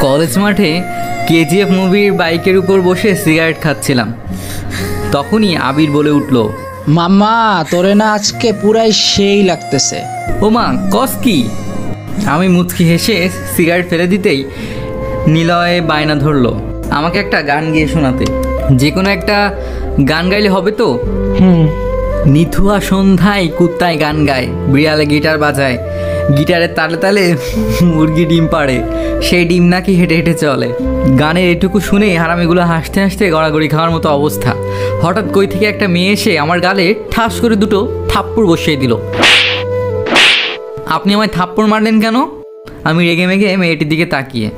College মাঠে কেজিএফ মুভির বাইকের উপর বসে সিগারেট খাচ্ছিলাম, তখনই আবির বলে উঠল, মাম্মা তোরে না আজকে পুরাই সেই লাগতেছে। ও মা কস কি? আমি মুচকি হেসে সিগারেট ফেলে দিতেই নিলয়ে বায়না ধরলো আমাকে একটা গান গিয়ে শোনাতে। যে কোনো একটা গান গাইলে হবে তো? নিথুয়া সন্ধ্যায় কুত্তায় গান গায়, বিড়ালে গিটার বাজায়, গিটারের তালে তালে মুরগি ডিম পাড়ে, সেই ডিম নাকি হেঁটে হেঁটে চলে। গানের এটুকু শুনেই হারামিগুলো হাসতে হাসতে গড়াগড়ি খাওয়ার মতো অবস্থা। হঠাৎ কই থেকে একটা মেয়ে এসে আমার গালে ঠাস করে দুটো থাপ্পড় বসিয়ে দিল। আপনি আমায় থাপ্পড় মারলেন কেন? আমি রেগে মেগে মেয়েটির দিকে তাকিয়ে।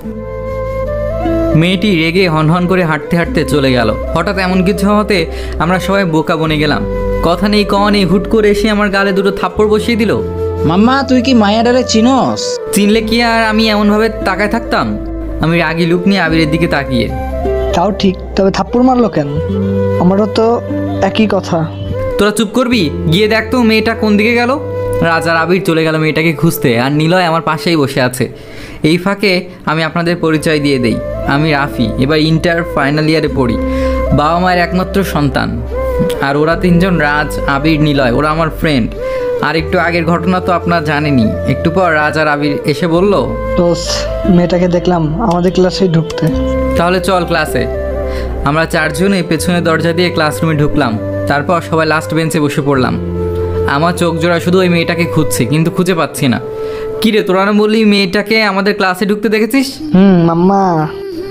মেয়েটি রেগে হনহন করে হাঁটতে হাঁটতে চলে গেল। হঠাৎ এমন কিছু হতে আমরা সবাই বোকা বনে গেলাম। কথা নেই কওয়া নেই হুট করে এসে আমার গালে দুটো থাপ্পড় বসিয়ে দিল। মাম্মা তুই কি মায়াডারে চিনস? চিনলে কি আর আমি এমনভাবে তাকায় থাকতাম? আমি রাগি লুক নিয়ে আবিরের দিকে তাকিয়ে। তাও ঠিক, তবে থাপ্পড় মারলো কেন? আমারও তো একই কথা। তোরা চুপ করবি? গিয়ে দেখ তো মেয়েটা কোন দিকে গেল। রাজার আবির চলে গেল মেয়েটাকে খুঁজতে, আর নিলয় আমার পাশেই বসে আছে। এই ফাঁকে আমি আপনাদের পরিচয় দিয়ে দেই, আমি রাফি, এবার ইন্টার ফাইনাল ইয়ারে পড়ি, বাবা মায়ের একমাত্র সন্তান। আর ওরা তিনজন, রাজ, আবির, নিলয়, ওরা আমার ফ্রেন্ড। আর একটু আগের ঘটনা তো আপনারা জানেনই। একটু পর রাজ আর আবির এসে বলল, দোস্ত মেয়েটাকে দেখলাম আমাদের ক্লাসে ঢুকতে। তাহলে চল ক্লাসে। আমরা চারজনে পেছনের দরজা দিয়ে ক্লাসরুমে ঢুকলাম। তারপর সবাই লাস্ট বেঞ্চে বসে পড়লাম। আমার চোখ জোড়া শুধু ওই মেয়েটাকে খুঁজছি, কিন্তু খুঁজে পাচ্ছি না। কিরে তোরা না বললি মেয়েটাকে আমাদের ক্লাসে ঢুকতে দেখেছিস? মাম্মা।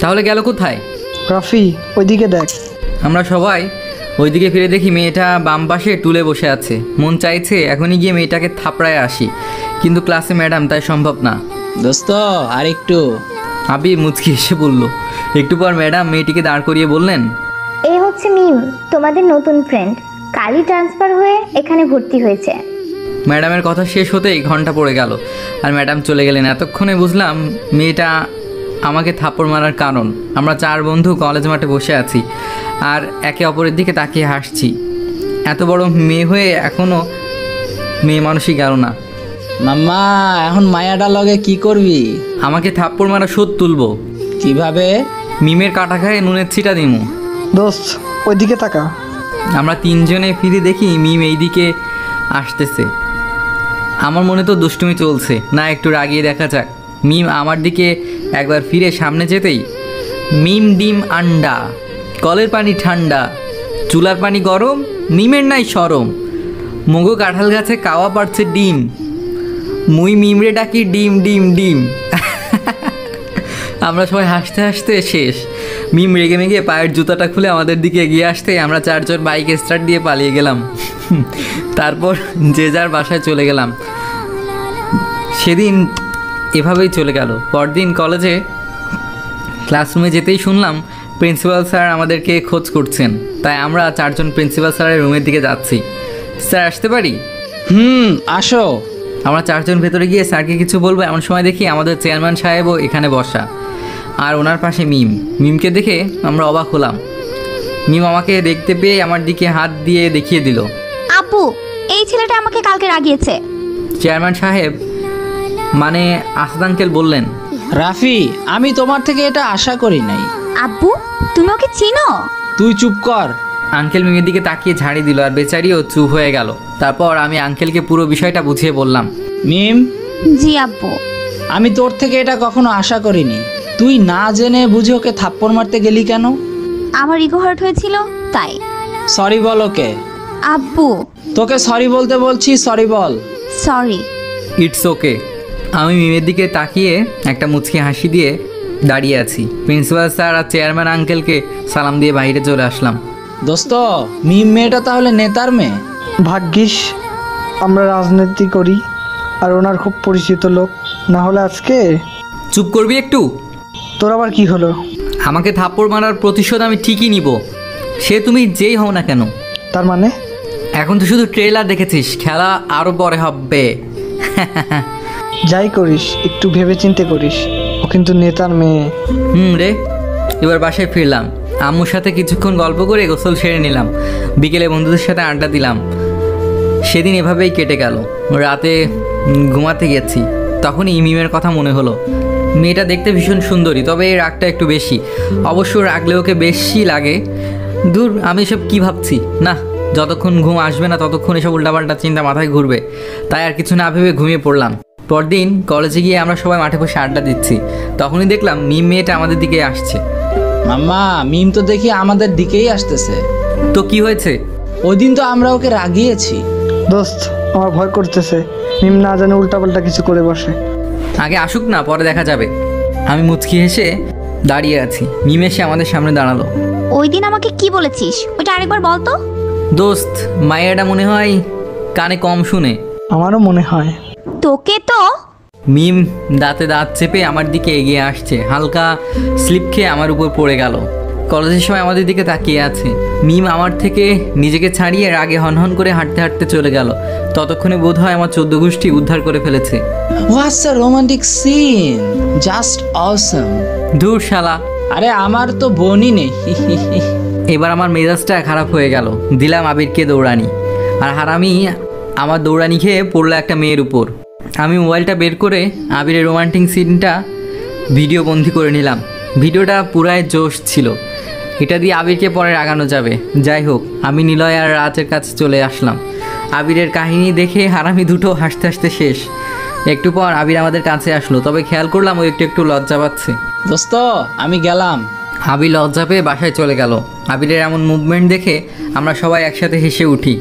তাহলে গেল কোথায়? রাফি ওইদিকে দেখ। আমরা সবাই ওইদিকে ফিরে দেখি মেয়েটা বাম পাশে টুলে বসে আছে। মন চাইছে এখনই গিয়ে মেয়েটাকে থাপড়ায় আসি, কিন্তু ক্লাসে ম্যাডাম, তাই সম্ভব না। দোস্ত আর একটু। আবি মুচকি এসে বলল। একটু পর ম্যাডাম মেয়েটিকে দাঁড় করিয়ে বললেন, এই হচ্ছে মিম, তোমাদের নতুন ফ্রেন্ড, কালই ট্রান্সফার হয়ে এখানে ভর্তি হয়েছে। ম্যাডামের কথা শেষ হতেই ঘন্টা পড়ে গেল, আর ম্যাডাম চলে গেলেন। এতক্ষণে বুঝলাম মেয়েটা আমাকে থাপ্পড় মারার কারণ। আমরা চার বন্ধু কলেজ মাঠে বসে আছি আর একে অপরের দিকে তাকিয়ে হাসছি। এত বড় মেয়ে হয়ে এখনও মেয়ে মানুষই গেল না। মাম্মা এখন মায়াডা লগে কি করবি? আমাকে থাপ্পড় মারা শোধ তুলবো। কিভাবে? মিমের কাটা খায় নুনের ছিটা দিমু। দোস্ত ওইদিকে তাকা। আমরা তিনজনে ফিরে দেখি মিম এইদিকে আসতেছে। আমার মনে তো দুষ্টুমি চলছে, না একটু রাগিয়ে দেখা যাক। মিম আমার দিকে একবার ফিরে সামনে যেতেই, মিম ডিম আন্ডা, কলের পানি ঠান্ডা, চুলার পানি গরম, মিমের নাই সরম, মগো কাঁঠাল গাছে কাওয়া পাড়ছে ডিম, মুই মিমরে ডাকি ডিম ডিম ডিম। আমরা সবাই হাসতে হাসতে শেষ। মিম রেগে মেগে পায়ের জুতাটা খুলে আমাদের দিকে এগিয়ে আসতে আমরা চারজন বাইক স্টার্ট দিয়ে পালিয়ে গেলাম। তারপর যে যার বাসায় চলে গেলাম। সেদিন এভাবেই চলে গেল। পরদিন কলেজে ক্লাসরুমে যেতেই শুনলাম প্রিন্সিপাল স্যার আমাদেরকে খোঁজ করছেন। তাই আমরা চারজন প্রিন্সিপাল স্যারের রুমের দিকে যাচ্ছি। স্যার আসতে পারি? আসো। আমরা চারজন ভেতরে গিয়ে স্যারকে কিছু বলবো, এমন সময় দেখি আমাদের চেয়ারম্যান সাহেবও এখানে বসা, আর ওনার পাশে মিম। মিমকে দেখে আমরা অবাক হলাম। মিম আমাকে দেখতে পেয়ে আমার দিকে হাত দিয়ে দেখিয়ে দিল, আপু এই ছেলেটা আমাকে কালকে রাগিয়েছে। চেয়ারম্যান সাহেব মানে আসাদ আঙ্কেল বললেন, রাফি আমি তোমার থেকে এটা আশা করি নাই। আব্বু তুমি ওকে চিনো? তুই চুপ কর। আঙ্কেল মিমের দিকে তাকিয়ে ঝাড়ি দিল, আর বেচারিও চুপ হয়ে গেল। তারপর আমি আঙ্কেলকে পুরো বিষয়টা বুঝিয়ে বললাম। মিম। জি আব্বু। আমি তোর থেকে এটা কখনো আশা করিনি। তুই না জেনে বুঝে ওকে থাপ্পড় মারতে গেলি কেন? আমার ইগো হার্ট হয়েছিল তাই। সরি বল ওকে। আব্বু তোকে সরি বলতে বলছি, sorry ball. Sorry. It's okay. আমি মিমের দিকে তাকিয়ে একটা মুচকি হাসি দিয়ে দাঁড়িয়ে আছি। প্রিন্সিপাল স্যার আর চেয়ারম্যান আঙ্কেলকে সালাম দিয়ে বাইরে চলে আসলাম। দোস্ত মিম মেয়েটা তাহলে নেতার মেয়ে? ভাগ্যিস আমরা রাজনীতি করি আর ওনার খুব পরিচিত লোক, না হলে আজকে। চুপ করবি একটু? তোর আবার কি হলো? আমাকে থাপ্পড় মারার প্রতিশোধ আমি ঠিকই নিব, সে তুমি যেই হও না কেন। তার মানে? এখন তো শুধু ট্রেলার দেখেছিস, খেলা আরও পরে হবে। যাই করিস একটু ভেবে চিন্তে করিস, ও কিন্তু নেতার মেয়ে। রে। এবার বাসায় ফিরলাম। আম্মুর সাথে কিছুক্ষণ গল্প করে গোসল সেরে নিলাম। বিকেলে বন্ধুদের সাথে আড্ডা দিলাম। সেদিন এভাবেই কেটে গেল। রাতে ঘুমাতে গেছি, তখনই মিমের কথা মনে হলো। মেয়েটা দেখতে ভীষণ সুন্দরী, তবে এই রাগটা একটু বেশি। অবশ্য রাগলে ওকে বেশি লাগে। দূর, আমি এসব কী ভাবছি। না, যতক্ষণ ঘুম আসবে না ততক্ষণ এসব উল্টাপাল্টা চিন্তা মাথায় ঘুরবে। তাই আর কিছু না ভেবে ঘুমিয়ে পড়লাম। পরদিন কলেজে গিয়ে আমরা সবাই মাঠে বসে আড্ডা দিচ্ছি। তখনই দেখলাম মিম মেয়েটা আমাদের দিকে আসছে। মাম্মা, মিম তো দেখি আমাদের দিকেই আসতেছে। তো কি হয়েছে? ওই দিন তো আমরা ওকে রাগিয়েছি। দোস্ত, আমার ভয় করতেছে, মিম না জানে উল্টাপাল্টা কিছু করে বসে। আগে আসুক না, পরে দেখা যাবে। আমি মুচকি হেসে দাঁড়িয়ে আছি। মিম এসে আমাদের সামনে দাঁড়ালো। ওই দিন আমাকে কি বলেছিস ওইটা আরেকবার বল তো। দোস্ত, মায়েরা মনে হয় কানে কম শুনে। আমারও মনে হয়। তোকে তো মিম দাঁতে দাঁত চেপে আমার দিকে এগিয়ে আসছে। হালকা স্লিপ খেয়ে আমার উপর পড়ে গেল। কলেজের সময় আমাদের দিকে তাকিয়ে আছে। মিম আমার থেকে নিজেকে ছাড়িয়ে রাগে হনহন করে হাঁটতে হাঁটতে চলে গেল। ততক্ষণে বোধ হয় আমার 14 গোষ্ঠী উদ্ধার করে ফেলেছে। হোয়াটস আ রোমান্টিক সিন, জাস্ট অসম। ধুর শালা, আরে আমার তো বোনই নেই। এবার আমার মেজাজটা খারাপ হয়ে গেল। দিলাম আবিরকে দৌড়ানি, আর হারামি আমার দৌড়ানি খেয়ে পড়লো একটা মেয়ের উপর। আমি মোবাইলটা বের করে আবিরের রোমান্টিক সিনটা ভিডিও বন্দি করে নিলাম। ভিডিওটা পুরাই জোশ ছিল। এটা দিয়ে আবিরকে পরে রাগানো যাবে। যাই হোক, আমি নিলয় আর রাজের কাছে চলে আসলাম। আবিরের কাহিনী দেখে হারামি দুটো হাসতে হাসতে শেষ। একটু পর আবির আমাদের কাছে আসলো, তবে খেয়াল করলাম ও একটু একটু লজ্জা পাচ্ছে। দোস্ত, আমি গেলাম। আবির লজ্জা পেয়ে বাসায় চলে গেল। আবিরের এমন মুভমেন্ট দেখে আমরা সবাই একসাথে হেসে উঠি।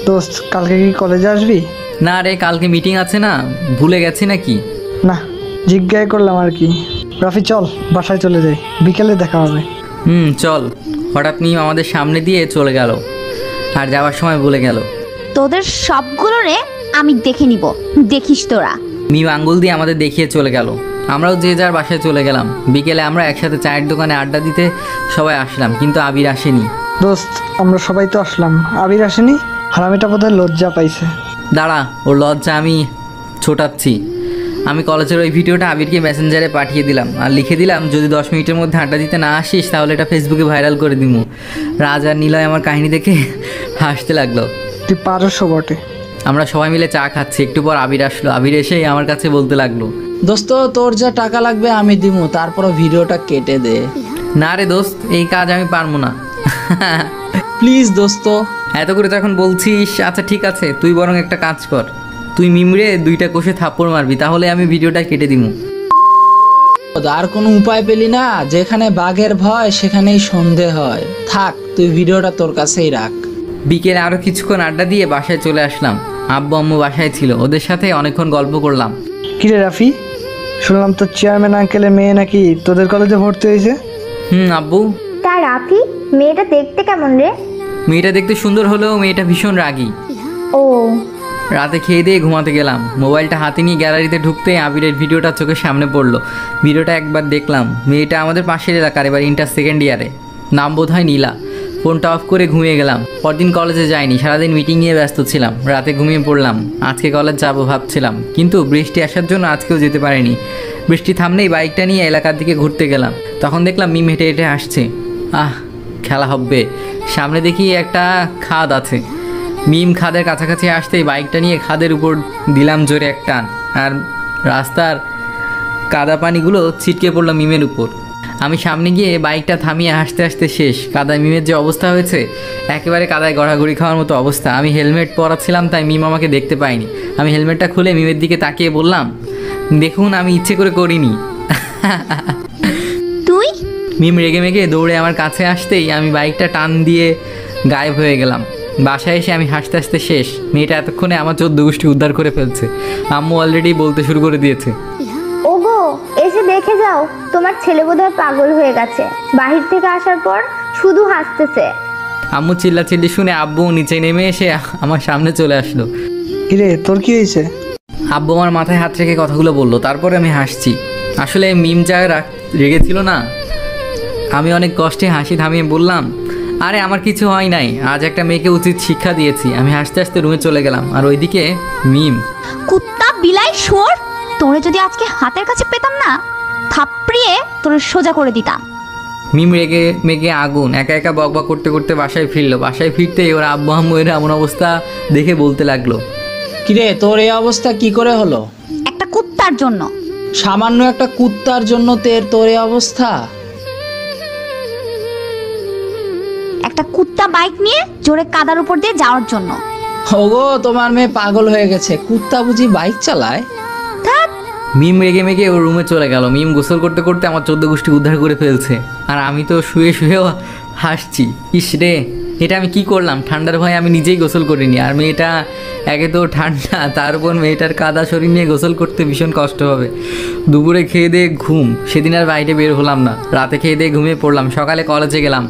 দোস্ত, কালকে কি কলেজে আসবি? না রে, কালকে মিটিং আছে না, ভুলে গেছি নাকি? না, জিজ্ঞাসা করলাম আর কি। রাফি, চল বাসায় চলে যাই, বিকেলে দেখা হবে। চল। হঠাৎ মিম আমাদের সামনে দিয়ে চলে গেল, আর যাওয়ার সময় বলে গেল, তোদের সবগুলো রে আমি দেখে নিব, দেখিস তোরা। মিম আঙ্গুল দিয়ে আমাদের দেখিয়ে চলে গেল। আমরাও যে যার বাসায় চলে গেলাম। বিকেলে আমরা একসাথে চায়ের দোকানে আড্ডা দিতে সবাই আসলাম, কিন্তু আবির আসেনি। দোস্ত, আমরা সবাই তো আসলাম, আবির আসেনি। হারামিটা বোধহয় লজ্জা পাইছে। দাঁড়া, ওর লজ্জা আমি ছোটাচ্ছি। আমি কলেজের ওই ভিডিওটা আবিরকে মেসেঞ্জারে পাঠিয়ে দিলাম, আর লিখে দিলাম, যদি 10 মিনিটের মধ্যে আড্ডা দিতে না আসিস তাহলে এটা ফেসবুকে ভাইরাল করে দিব। রাজ আর নিলয় আমার কাহিনী দেখে হাসতে লাগলো। তুই পারস্য বটে। আমরা সবাই মিলে চা খাচ্ছি। একটু পর আবির আসলো। আবির এসেই আমার কাছে বলতে লাগলো, দোস্ত, তোর যা টাকা লাগবে আমি দিমু, তারপর ভিডিওটা কেটে দে। না রে দোস্ত, এই কাজ আমি পারবো না। প্লিজ দোস্ত। এত করে যখন বলছিস, আচ্ছা ঠিক আছে, তুই বরং একটা কাজ কর, তুই মিমরে 2টা কষে থাপ্পড় মারবি, তাহলে আমি ভিডিওটা কেটে দিমু। আর কোনো উপায় পেলি না? যেখানে বাঘের ভয় সেখানেই সন্ধে হয়। থাক, তুই ভিডিওটা তোর কাছেই রাখ। বিকেলে আরও কিছুক্ষণ আড্ডা দিয়ে বাসায় চলে আসলাম। আব্বু আম্মু বাসায় ছিল, ওদের সাথে অনেকক্ষণ গল্প করলাম। কিরে রাফি, শুনলাম তো চেয়ারম্যান আঙ্কেলের মেয়ে নাকি তোদের কলেজে ভর্তি হয়েছে? আব্বু। তা রাফি, মেয়েটা দেখতে কেমন রে? মেয়েটা দেখতে সুন্দর হলেও মেয়েটা ভীষণ রাগী। ও, রাতে খেয়ে দিয়ে ঘুমাতে গেলাম। মোবাইলটা হাতে নিয়ে গ্যালারিতে ঢুকতে আবিরের ভিডিওটা চোখের সামনে পড়লো। ভিডিওটা একবার দেখলাম। মেয়েটা আমাদের পাশের এলাকার, এবার ইন্টার সেকেন্ড ইয়ারে, নাম বোধ হয় নীলা। ফোনটা অফ করে ঘুমিয়ে গেলাম। পরদিন কলেজে যাইনি, সারাদিন মিটিং নিয়ে ব্যস্ত ছিলাম। রাতে ঘুমিয়ে পড়লাম। আজকে কলেজ যাবো ভাবছিলাম, কিন্তু বৃষ্টি আসার জন্য আজকেও যেতে পারিনি। বৃষ্টি থামলেই বাইকটা নিয়ে এলাকার দিকে ঘুরতে গেলাম। তখন দেখলাম মিম হেঁটে হেঁটে আসছে। খেলা হবে। সামনে দেখি একটা খাদ আছে। মিম খাদের কাছাকাছি আসতেই বাইকটা নিয়ে খাদের উপর দিলাম জোরে এক টান, আর রাস্তার কাদা পানিগুলো ছিটকে পড়লো মিমের উপর। আমি সামনে গিয়ে বাইকটা থামিয়ে হাসতে হাসতে শেষ। কাদায় মিমের যে অবস্থা হয়েছে, একেবারে কাদায় গড়াগড়ি খাওয়ার মতো অবস্থা। আমি হেলমেট পরা ছিলাম, তাই মিম আমাকে দেখতে পাইনি। আমি হেলমেটটা খুলে মিমের দিকে তাকিয়ে বললাম, দেখুন, আমি ইচ্ছে করে করিনি। তুই? মিম রেগে মেগে দৌড়ে আমার কাছে আসতেই আমি বাইকটা টান দিয়ে গায়েব হয়ে গেলাম। বাসায় এসে আমি হাসতে হাসতে শেষ। মেয়েটা এতক্ষণে আমার 14 গোষ্ঠী উদ্ধার করে ফেলছে। আম্মু অলরেডি বলতে শুরু করে দিয়েছে, ওগো, এসে দেখে যাও, তোমার ছেলে বোধহয় পাগল হয়ে গেছে। বাহির থেকে আসার পর শুধু হাসতেছে। আম্মু চিল্লাচিল্লি শুনে আব্বু নিচে নেমে এসে আমার সামনে চলে আসলো। কিরে, তোর কি হয়েছে? আব্বু আমার মাথায় হাত রেখে কথাগুলো বললো, তারপরে আমি হাসছি। আসলে মিম যা রেগেছিল না, আমি অনেক কষ্টে হাসি থামিয়ে বললাম, আরে আমার কিছু হয় নাই, আজ একটা মেয়েকে উচিত শিক্ষা দিয়েছি। আমি হাসতে হাসতে রুমে চলে গেলাম। আর ওইদিকে মিম। কুত্তা, বিলাই, শুয়োর, তোরে যদি আজকে হাতের কাছে পেতাম না, থাপড়িয়ে তোরে সোজা করে দিতাম। মিম রেগে মেগে আগুন। একা একা বকবক করতে করতে বাসায় ফিরলো। বাসায় ফিরতেই ওরা আব্বু আম্মু এর এমন অবস্থা দেখে বলতে লাগলো, কিরে, তোর এই অবস্থা কি করে হলো? একটা কুত্তার জন্য। সামান্য একটা কুত্তার জন্য তোর এই অবস্থা? একটা কুত্তা বাইক নিয়ে জোরে কাদার উপর দিয়ে যাওয়ার জন্য। ওগো, তোমার মেয়ে পাগল হয়ে গেছে, কুত্তা বুঝি বাইক চালায়? মিম রেগে মেগে ওর রুমে চলে গেল। মিম গোসল করতে করতে আমার 14 গোষ্ঠী উদ্ধার করে ফেলছে, আর আমি তো শুয়ে শুয়েও হাসছি। ইস রে, এটা আমি কি করলাম? ঠান্ডার ভয়ে আমি নিজেই গোসল করিনি, আর মেয়েটা একে তো ঠান্ডা, তার উপর মেয়েটার কাদা শরীর নিয়ে গোসল করতে ভীষণ কষ্ট হবে। দুপুরে খেয়ে দিয়ে ঘুম, সেদিন আর বাইরে বের হলাম না, রাতে খেয়ে দিয়ে ঘুমিয়ে পড়লাম। সকালে কলেজে গেলাম,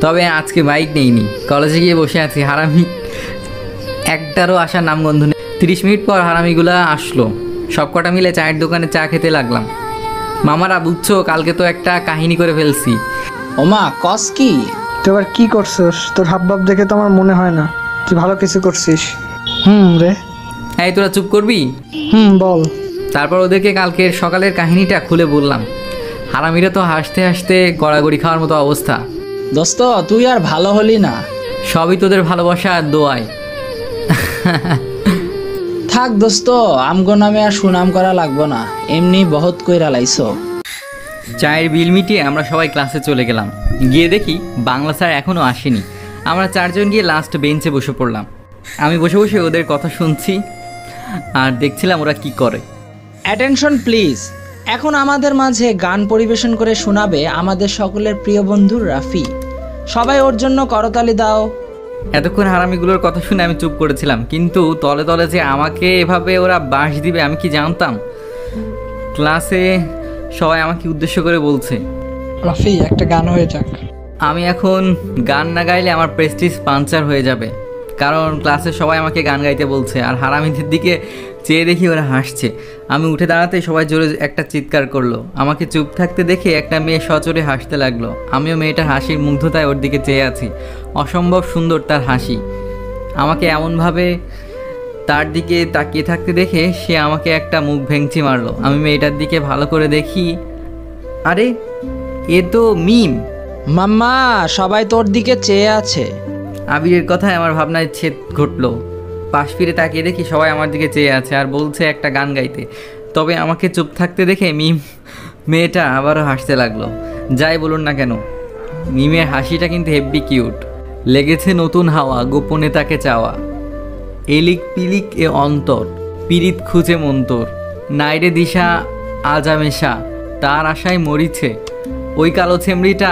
তবে আজকে বাইক নেইনি, কলেজে গিয়ে বসে আছি। হারামি একটারও আসার নামগন্ধ নেই। 30 মিনিট পর হারামিগুলা আসলো, সবকটা মিলে চায়ের দোকানে চা খেতে লাগলাম। মামারা বুঝছো, কালকে তো একটা কাহিনী করে ফেলছি। ওমা, কস কি? তুই এবার কি করছিস? তোর হাবভাব দেখে তো আমার মনে হয় না তুই ভালো কিছু করছিস। রে। এই তোরা চুপ করবি? বল। তারপর ওদেরকে কালকের সকালের কাহিনীটা খুলে বললাম। হারামিরা তো হাসতে হাসতে গড়াগড়ি খাওয়ার মতো অবস্থা। দোস্ত, তুই আর ভালো হলি না। সবই তোদের ভালোবাসা আর দোয়ায়। থাক দোস্ত, আমগো নামে আর সুনাম করা লাগবো না, এমনি বহুত কইরা লাইছো। চায়ের বিল মিটিয়ে আমরা সবাই ক্লাসে চলে গেলাম। গিয়ে দেখি বাংলা স্যার এখনও আসেনি। আমরা 4 জন গিয়ে লাস্ট বেঞ্চে বসে পড়লাম। আমি বসে বসে ওদের কথা শুনছি আর দেখছিলাম ওরা কি করে। Attention please. এখন আমাদের মাঝে গান পরিবেশন করে শোনাবে আমাদের সকলের প্রিয় বন্ধু রাফি। সবাই ওর জন্য করতালি দাও। এতক্ষণ হারামিগুলোর কথা শুনে আমি চুপ করেছিলাম, কিন্তু তলে তলে যে আমাকে এভাবে ওরা বাঁশ দিবে আমি কি জানতাম। ক্লাসে সবাই আমাকে উদ্দেশ্য করে বলছে, রাফি, একটা গান হয়ে যাক। আমি এখন গান না গাইলে আমার প্রেস্টিজ পাঞ্চার হয়ে যাবে, কারণ ক্লাসে সবাই আমাকে গান গাইতে বলছে। আর হারামিদের দিকে চেয়ে দেখি ওরা হাসছে। আমি উঠে দাঁড়াতে সবাই জোরে একটা চিৎকার করলো। আমাকে চুপ থাকতে দেখে একটা মেয়ে সচরে হাসতে লাগলো। আমিও মেয়েটার হাসির মুগ্ধতায় ওর দিকে চেয়ে আছি। অসম্ভব সুন্দর তার হাসি। আমাকে এমনভাবে তার দিকে তাকিয়ে থাকতে দেখে সে আমাকে একটা মুখ ভেঙচি মারলো। আমি মেয়েটার দিকে ভালো করে দেখি, আরে এ তো মিম। মাম্মা, সবাই তোর দিকে চেয়ে আছে। আবিরের কথায় আমার ভাবনায় ছেদ ঘটলো। পাশ ফিরে তাকিয়ে দেখি সবাই আমার দিকে চেয়ে আছে আর বলছে একটা গান গাইতে। তবে আমাকে চুপ থাকতে দেখে মিম মেয়েটা আবারও হাসতে লাগলো। যাই বলুন না কেন, মিমের হাসিটা কিন্তু হেব্বি কিউট। লেগেছে নতুন হাওয়া, গোপনে তাকে চাওয়া, এলিক পিলিক এ অন্তর, পিরিত খুঁজে মন্তর, নাইরে দিশা আজামেশা, তার আশায় মরিছে, ওই কালো ছেমড়িটা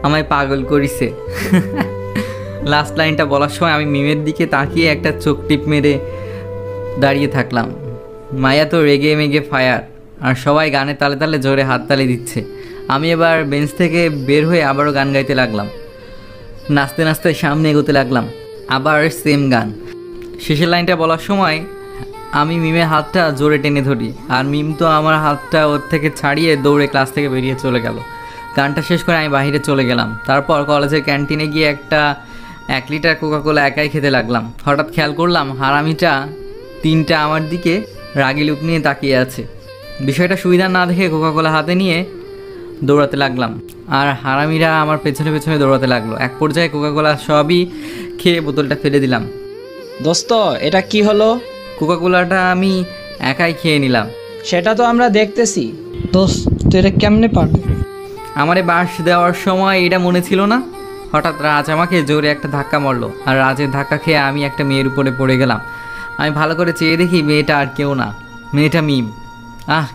আমায় পাগল করিছে। লাস্ট লাইনটা বলার সময় আমি মিমের দিকে তাকিয়ে একটা চোখ টিপ মেরে দাঁড়িয়ে থাকলাম। মায়া তো রেগে মেগে ফায়ার, আর সবাই গানে তালে তালে জোরে হাততালি দিচ্ছে। আমি এবার বেঞ্চ থেকে বের হয়ে আবারও গান গাইতে লাগলাম। নাচতে নাচতে সামনে এগোতে লাগলাম, আবার সেম গান। শেষের লাইনটা বলার সময় আমি মিমের হাতটা জোরে টেনে ধরি, আর মিম তো আমার হাতটা ওর থেকে ছাড়িয়ে দৌড়ে ক্লাস থেকে বেরিয়ে চলে গেল। গানটা শেষ করে আমি বাইরে চলে গেলাম। তারপর কলেজের ক্যান্টিনে গিয়ে 1 লিটার কোকাকোলা একাই খেতে লাগলাম। হঠাৎ খেয়াল করলাম হারামিটা 3টা আমার দিকে রাগি লুক নিয়ে তাকিয়ে আছে। বিষয়টা সুবিধা না দেখে কোকাকোলা হাতে নিয়ে দৌড়াতে লাগলাম, আর হারামিরা আমার পেছনে পেছনে দৌড়াতে লাগলো। এক পর্যায়ে কোকাকোলা সবই খেয়ে বোতলটা ফেলে দিলাম। দোস্ত, এটা কি হলো? কোকাকোলাটা আমি একাই খেয়ে নিলাম। সেটা তো আমরা দেখতেছি। দোস্ত, তুই এটা কেমনে পারবি? আমারে বাঁশ দেওয়ার সময় এটা মনে ছিল না? হঠাৎ রাজ আমাকে জোরে একটা ধাক্কা মারলো, আর রাজের ধাক্কা খেয়ে আমি একটা মেয়ের উপরে পড়ে গেলাম। আমি ভালো করে চেয়ে দেখি মেয়েটা আর কেউ না, মেয়েটা মিম।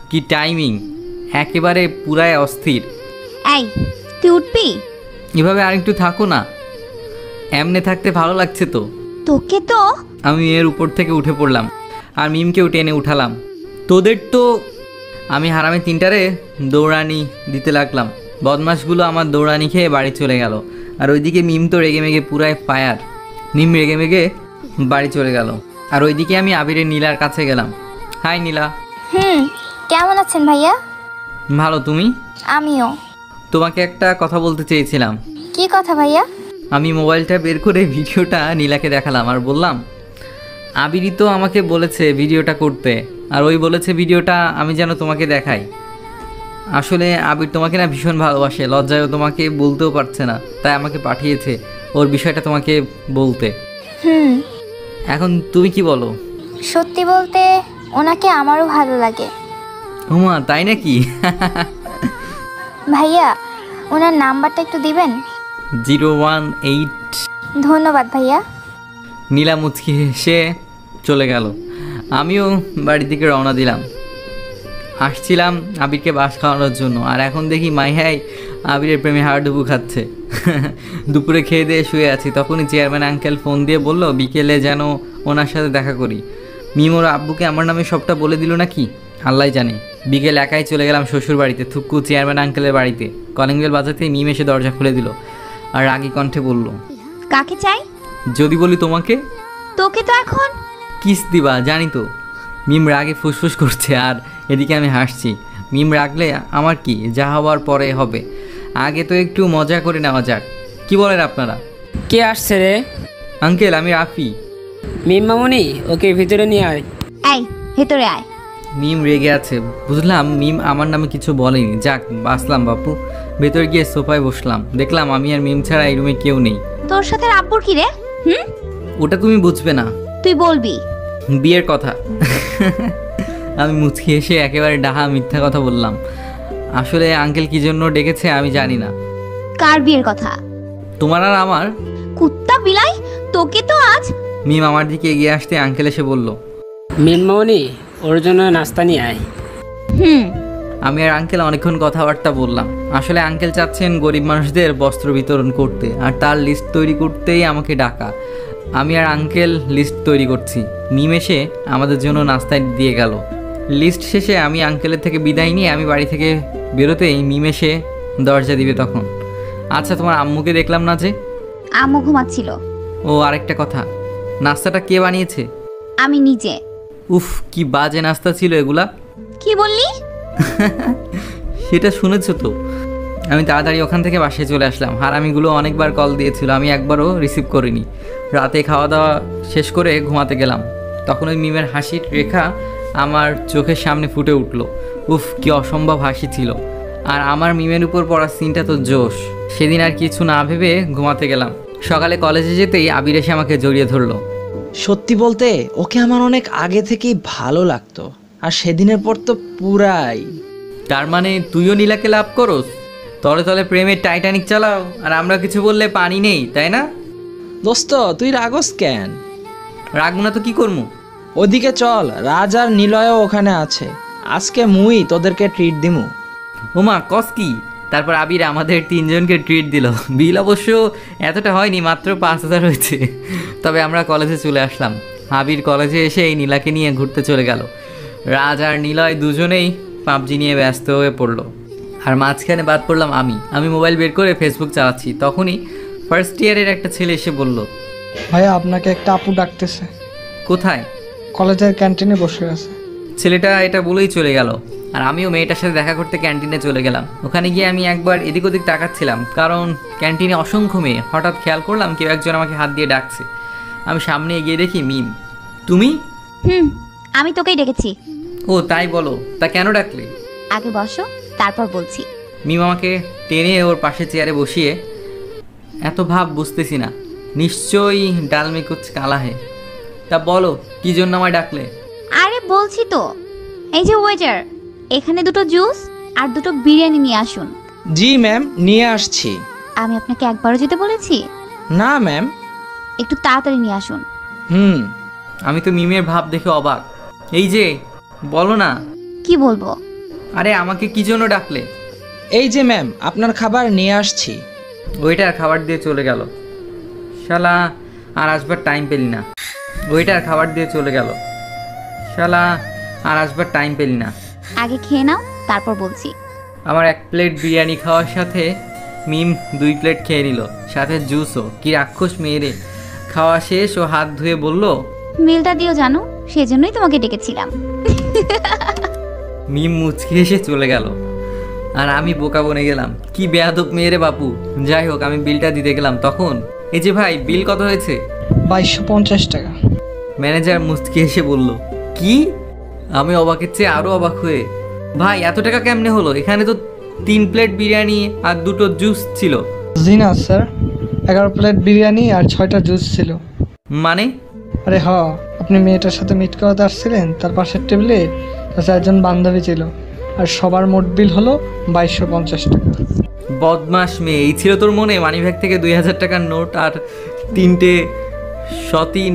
কি টাইমিং, একেবারে পুরাই অস্থির। এই, তুই উঠবি? এভাবে আরেকটু থাকো না, এমনে থাকতে ভালো লাগছে তো। তোকে তো। আমি এর উপর থেকে উঠে পড়লাম আর মিমকেও টেনে উঠালাম। তোদের তো। আমি হারামে 3টারে দৌড়ানি দিতে লাগলাম। বদমাশগুলো আমার দৌড়ানি খেয়ে বাড়ি চলে গেল, আর ওইদিকে মিম তো রেগে মেগে পুরাই ফায়ার। মিম রেগে মেগে বাড়ি চলে গেল, আর ওইদিকে আমি আবিরের নীলার কাছে গেলাম। হাই নীলা। কেমন আছেন ভাইয়া? ভালো, তুমি? আমিও। তোমাকে একটা কথা বলতে চেয়েছিলাম। কি কথা ভাইয়া? আমি মোবাইলটা বের করে ভিডিওটা নীলাকে দেখালাম আর বললাম, আবিরই তো আমাকে বলেছে ভিডিওটা করতে, আর ওই বলেছে ভিডিওটা আমি যেন তোমাকে দেখাই। আসলে আবির তোমাকে না ভীষণ ভালোবাসে, লজ্জায়ও তোমাকে বলতেও পারছে না, তাই আমাকে পাঠিয়েছে ওর বিষয়টা তোমাকে বলতে। এখন তুমি কি বলো? সত্যি বলতে ওনাকে আমারও ভালো লাগে। হুমা তাই নাকি? ভাইয়া ওনার নাম্বারটা একটু দিবেন? 018। ধন্যবাদ ভাইয়া। নীলা মুচকি হেসে চলে গেল। আমিও বাড়ির দিকে রওনা দিলাম। আসছিলাম আবিরকে বাস খাওয়ানোর জন্য, আর এখন দেখি মাইহাই আবিরের প্রেমে হাড়ডুবু খাচ্ছে। দুপুরে খেয়ে দিয়ে শুয়ে আছি, তখনই চেয়ারম্যান আঙ্কেল ফোন দিয়ে বলল বিকেলে যেন ওনার সাথে দেখা করি। মিমোর আব্বুকে আমার নামে সবটা বলে দিল নাকি আল্লাহ জানে। বিকেল একাই চলে গেলাম শ্বশুর বাড়িতে, থুক্কু চেয়ারম্যান আঙ্কেলের বাড়িতে। কলিং বেল বাজাতেই মিম এসে দরজা খুলে দিল আর রাগী কণ্ঠে বলল, কাকে চাই? যদি বলি তোমাকে? তোকে তো এখন কিস দিবা জানি তো। মিম রাগে ফুসফুস করছে আর এদিকে আমি হাসছি। মিম রাগলে আমার কি, যা হওয়ার পরে হবে, আগে তো একটু মজা করে নেওয়া যাক। কি বলেন আপনারা? কে আসছে রে? আঙ্কেল আমি রাফি। মিম মামুনি, ওকে ভিতরে নিয়ে আয়। এই ভেতরে আয়। মিম রেগে আছে, বুঝলাম মিম আমার নামে কিছু বলেনি। যাক বাসলাম বাপু। ভেতর গিয়ে সোফায় বসলাম, দেখলাম আমি আর মিম ছাড়া এই রুমে কেউ নেই। তোর সাথে আব্বুর কি রে? ওটা তুমি বুঝবে না, তুই বলবি। বিয়ের কথা। আমি মুচকি এসে একেবারে ডাহা মিথ্যা কথা বললাম। আসলে আঙ্কেল কি জন্য ডেকেছে আমি জানি না। কার বিয়ের কথা? তোমার আর আমার। কুত্তা বিলাই, তোকে তো আজ। মিম আমার দিকে এগিয়ে আসতে আঙ্কেল এসে বলল, মিম মামুনি, ওর জন্য নাস্তা নিয়ে আয়। আমি আর আঙ্কেল অনেকক্ষণ কথাবার্তা বললাম। আসলে আঙ্কেল চাচ্ছেন গরিব মানুষদের বস্ত্র বিতরণ করতে, আর তার লিস্ট তৈরি করতেই আমাকে ডাকা। আমি আর আঙ্কেল লিস্ট তৈরি করছি। মিম এসে আমাদের জন্য নাস্তায় দিয়ে গেল। লিস্ট শেষে আমি আঙ্কেলের থেকে বিদায় নিয়ে আমি বাড়ি থেকে বেরোতেই মিম এসে দরজা দিবে তখন। আচ্ছা তোমার আম্মুকে দেখলাম না যে? আম্মু ঘুমাচ্ছিল। ও আরেকটা কথা, নাস্তাটা কে বানিয়েছে? আমি নিজে। উফ কি বাজে নাস্তা ছিল এগুলা। কি বললি? সেটা শুনেছো তো। আমি তাড়াতাড়ি ওখান থেকে বাসায় চলে আসলাম। হারামিগুলো অনেকবার কল দিয়েছিল, আমি একবারও রিসিভ করিনি। রাতে খাওয়া দাওয়া শেষ করে ঘুমাতে গেলাম, তখন ওই মিমের হাসির রেখা আমার চোখের সামনে ফুটে উঠলো। উফ কি অসম্ভব হাসি ছিল। আর আমার মিমের উপর পড়া সিনটা তো জোশ। সেদিন আর কিছু না ভেবে ঘুমাতে গেলাম। সকালে কলেজে যেতেই আবির এসে আমাকে জড়িয়ে ধরলো। সত্যি বলতে ওকে আমার অনেক আগে থেকেই ভালো লাগতো, আর সেদিনের পর তো পুরাই। তার মানে তুইও নীলাকে লাভ করোস? তলে তলে প্রেমের টাইটানিক চালাও, আর আমরা কিছু বললে পানি নেই, তাই না? দোস্ত তুই রাগস কেন? রাখবো না তো কি করবো? ওদিকে চল, রাজ আর নিলয়ও ওখানে আছে। আজকে মুই তোদেরকে ট্রিট দিমু। ওমা কস কি? তারপর আবির আমাদের তিনজনকে ট্রিট দিল। বিল অবশ্য এতটা হয়নি, মাত্র 5,000 হয়েছে। তবে আমরা কলেজে চলে আসলাম। আবির কলেজে এসে এই নীলাকে নিয়ে ঘুরতে চলে গেল। রাজ আর নিলয় দুজনেই পাবজি নিয়ে ব্যস্ত হয়ে পড়লো, আর মাঝখানে বাদ পড়লাম আমি মোবাইল বের করে ফেসবুক চালাচ্ছি। তখনই ফার্স্ট ইয়ারের একটা ছেলে এসে বলল, ভাইয়া আপনাকে একটা আপু ডাকতেছে। কোথায়? কলেজের ক্যান্টিনে বসে আছে। ছেলেটা এটা বলেই চলে গেল, আর আমিও মেয়েটার সাথে দেখা করতে ক্যান্টিনে চলে গেলাম। ওখানে গিয়ে আমি একবার এদিক ওদিক তাকাচ্ছিলাম, কারণ ক্যান্টিনে অসংখ্য মেয়ে। হঠাৎ খেয়াল করলাম কেউ একজন আমাকে হাত দিয়ে ডাকছে। আমি সামনে এগিয়ে দেখি মিম। তুমি? আমি তোকেই ডেকেছি। ও তাই বলো, তা কেন ডাকলে? আগে বসো, তারপর বলছি। মিম আমাকে টেনে ওর পাশে চেয়ারে বসিয়ে, এত ভাব বুঝতেছি না, নিশ্চয়ই ডালমে কুচ কালা হে। তা বলো কি জন্য আমায় ডাকলে? আরে বলছি তো, এই যে ওয়েটার, এখানে 2টো জুস আর 2টো বিরিয়ানি নিয়ে আসুন। জি ম্যাম, নিয়ে আসছি। আমি আপনাকে একবারও যেতে বলেছি? না ম্যাম। একটু তাড়াতাড়ি নিয়ে আসুন। আমি তো মিমের ভাব দেখে অবাক। এই যে বলো না। কি বলবো? আরে আমাকে কি জন্য ডাকলে? এই যে ম্যাম, আপনার খাবার নিয়ে আসছি। ওইটার খাবার দিয়ে চলে গেল। শালা আর আসবার টাইম পেলি না। ওইটার খাবার দিয়ে চলে গেল। শালা আর আসবার টাইম পেলি না। আগে খেয়ে নাও, তারপর বলছি। আমার 1 প্লেট বিরিয়ানি খাওয়ার সাথে মিম 2 প্লেট খেয়ে নিল, সাথে জুসও। কি রাক্ষস মেয়েরে। খাওয়া শেষ ও হাত ধুয়ে বলল, মিলটা দিও জানো, সেজন্যই তোমাকে ডেকেছিলাম। মিম মুচকি এসে চলে গেল, আর আমি বোকা বনে গেলাম। কি বেয়াদব মেয়েরে বাপু। যাই হোক, আমি বিলটা দিতে গেলাম, তখন এই যে ভাই বিল কত হয়েছে? 2250 টাকা। ম্যানেজার মুচকি এসে বলল, কি? আমি অবাকের চেয়ে আরও অবাক হয়ে, ভাই এত টাকা কেমনে হলো? এখানে তো 3 প্লেট বিরিয়ানি আর 2টো জুস ছিল। জি না স্যার, 11 প্লেট বিরিয়ানি আর 6টা জুস ছিল। মানে? আরে আপনি মেয়েটার সাথে মিট করাতে আসছিলেন, তার পাশের টেবিলে তার 4জন বান্ধবী ছিল। আর সবার মোট বিল হলো 2250 টাকা। বদমাস মেয়ে, এই ছিল তোর মনে? মানিব্যাগ থেকে 2000 টাকার নোট আর 3টে সতী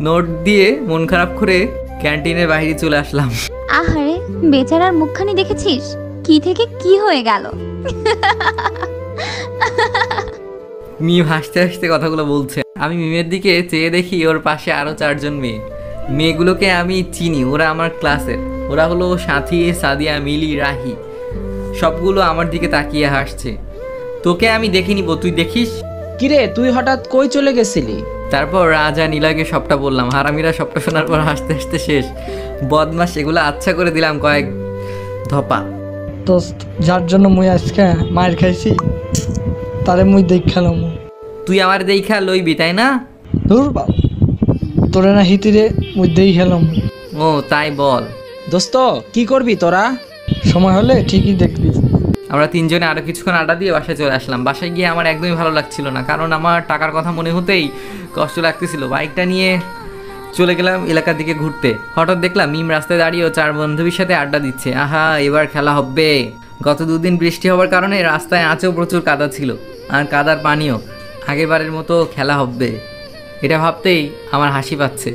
নোট দিয়ে মন খারাপ করে ক্যান্টিনের বাইরে চলে আসলাম। আহারে বেচারার মুখখানি দেখেছিস, কি থেকে কি হয়ে গেল। মিম হাসতে হাসতে কথাগুলো বলছে। আমি মিমের দিকে চেয়ে দেখি ওর পাশে আরও 4 জন মেয়ে। মেয়েগুলোকে আমি চিনি, ওরা আমার ক্লাসের। ওরা হলো সাথী, সাদিয়া, মিলি, রাহি। সবগুলো আমার দিকে তাকিয়ে হাসছে। তোকে আমি দেখিনি, তুই দেখিস? কিরে তুই হঠাৎ কই চলে গেছিলি? তারপর রাজা নীলাকে সবটা বললাম। হারামিরা সবটা শোনার পর হাসতে হাসতে শেষ। বদমাস, এগুলো আচ্ছা করে দিলাম কয়েক ধপা। দোস্ত, যার জন্য মুই আজকে মায়ের খাইছি তারে মুই দেখ খেলাম। তুই আমার দেখা লইবি তাই না? দূর বাপ, তোরে না হিতিরে মুই দেই খেলাম। ও তাই বল। দোস্ত কি করবি তোরা? সময় হলে ঠিকই দেখবি। আমরা 3 জনে আরও কিছুক্ষণ আড্ডা দিয়ে বাসায় চলে আসলাম। বাসায় গিয়ে আমার একদমই ভালো লাগছিল না, কারণ আমার টাকার কথা মনে হতেই কষ্ট লাগতেছিল। বাইকটা নিয়ে চলে গেলাম এলাকার দিকে ঘুরতে। হঠাৎ দেখলাম মিম রাস্তায় দাঁড়িয়ে 4 বান্ধবীর সাথে আড্ডা দিচ্ছে। আহা, এবার খেলা হবে। গত 2 দিন বৃষ্টি হওয়ার কারণে রাস্তায় আঁচেও প্রচুর কাদা ছিল, আর কাদার পানিও। আগেরবারের মতো খেলা হবে, এটা ভাবতেই আমার হাসি পাচ্ছে।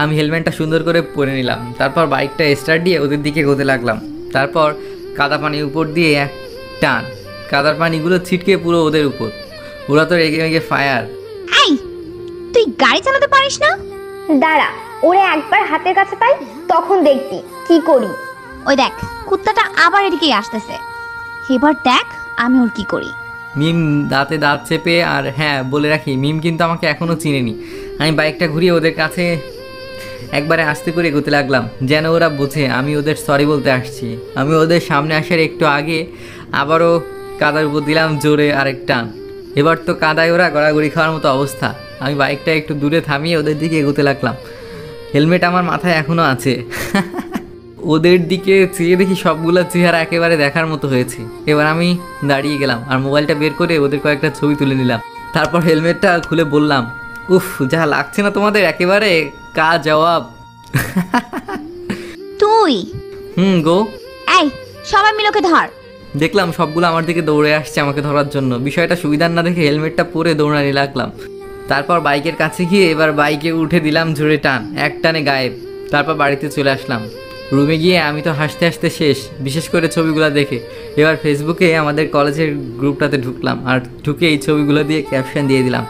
আমি হেলমেটটা সুন্দর করে পরে নিলাম। তারপর বাইকটা স্টার্ট দিয়ে ওদের দিকে এগোতে লাগলাম। তারপর কাদা পানির উপর দিয়ে এক টান, কাদার পানিগুলো ছিটকে পুরো ওদের উপর। ওরা তো রেগে রেগে ফায়ার। এই তুই গাড়ি চালাতে পারিস না? দাঁড়া, ওরে একবার হাতের কাছে পাই তখন দেখবি কি করি। ওই দেখ কুত্তাটা আবার এদিকেই আসতেছে, এবার দেখ আমি ওর কি করি। মিম দাঁতে দাঁত চেপে। আর হ্যাঁ, বলে রাখি, মিম কিন্তু আমাকে এখনও চিনেনি। আমি বাইকটা ঘুরিয়ে ওদের কাছে একবারে আস্তে করে এগোতে লাগলাম, যেন ওরা বোঝে আমি ওদের সরি বলতে আসছি। আমি ওদের সামনে আসার একটু আগে আবারও কাদার উপর দিলাম জোরে আরেক টান। এবার তো কাদায় ওরা গড়াগড়ি খাওয়ার মতো অবস্থা। আমি বাইকটা একটু দূরে থামিয়ে ওদের দিকে এগোতে লাগলাম। হেলমেট আমার মাথায় এখনও আছে। ওদের দিকে চেয়ে দেখি সবগুলো চেহারা একেবারে দেখার মতো হয়েছে। এবার আমি দাঁড়িয়ে গেলাম আর মোবাইলটা বের করে ওদের কয়েকটা ছবি তুলে নিলাম। তারপর হেলমেটটা খুলে বললাম, উফ, যা লাগছে না তোমাদের, একেবারে কা জবাব। তুই গো। এই সবাই মিলে ওকে ধর। দেখলাম সবগুলো আমার দিকে দৌড়ে আসছে আমাকে ধরার জন্য। বিষয়টা সুবিধার না দেখে হেলমেটটা পরে দৌড়ানি লাগলাম। তারপর বাইকের কাছে গিয়ে এবার বাইকে উঠে দিলাম জোরে টান, এক টানে গায়েব। তারপর বাড়িতে চলে আসলাম। রুমে গিয়ে আমি তো হাসতে হাসতে শেষ, বিশেষ করে ছবিগুলো দেখে। এবার ফেসবুকে আমাদের কলেজের গ্রুপটাতে ঢুকলাম, আর ঢুকে এই ছবিগুলো দিয়ে ক্যাপশন দিয়ে দিলাম,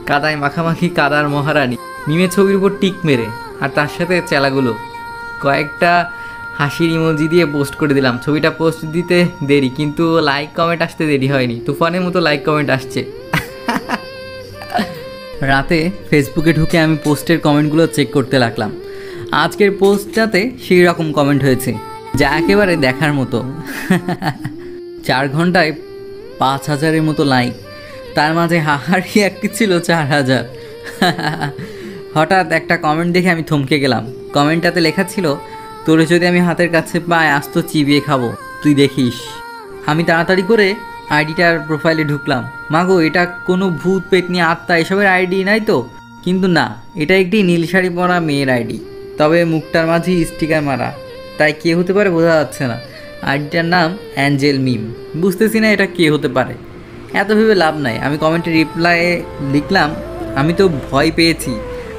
কাদায় মাখামাখি কাদার মহারানী। মিমের ছবির উপর টিক মেরে আর তার সাথে চেলাগুলো কয়েকটা হাসির ইমোজি দিয়ে পোস্ট করে দিলাম। ছবিটা পোস্ট দিতে দেরি, কিন্তু লাইক কমেন্ট আসতে দেরি হয়নি। তুফানের মতো লাইক কমেন্ট আসছে। রাতে ফেসবুকে ঢুকে আমি পোস্টের কমেন্টগুলো চেক করতে লাগলাম। আজকের পোস্টটাতে সেই রকম কমেন্ট হয়েছে যা একেবারে দেখার মতো। 4 ঘন্টায় 5000-এর মতো লাইক, তার মাঝে হাহারি একটি ছিল 4000। হঠাৎ একটা কমেন্ট দেখে আমি থমকে গেলাম। কমেন্টটাতে লেখা ছিল, তোরে যদি আমি হাতের কাছে পাই আস্ত চিবিয়ে খাবো, তুই দেখিস। আমি তাড়াতাড়ি করে আইডিটার প্রোফাইলে ঢুকলাম। মাগো, এটা কোনো ভূত পেতনি আত্মা এসবের আইডি নাই তো? কিন্তু না, এটা একটি নীল শাড়ি পরা মেয়ের আইডি, তবে মুখটার মাঝে স্টিকার মারা। তাই কে হতে পারে বোঝা যাচ্ছে না। আইডিটার নাম অ্যাঞ্জেল মিম। বুঝতেছি না এটা কে হতে পারে। এত ভেবে লাভ নাই। আমি কমেন্টে রিপ্লাইয়ে লিখলাম, আমি তো ভয় পেয়েছি।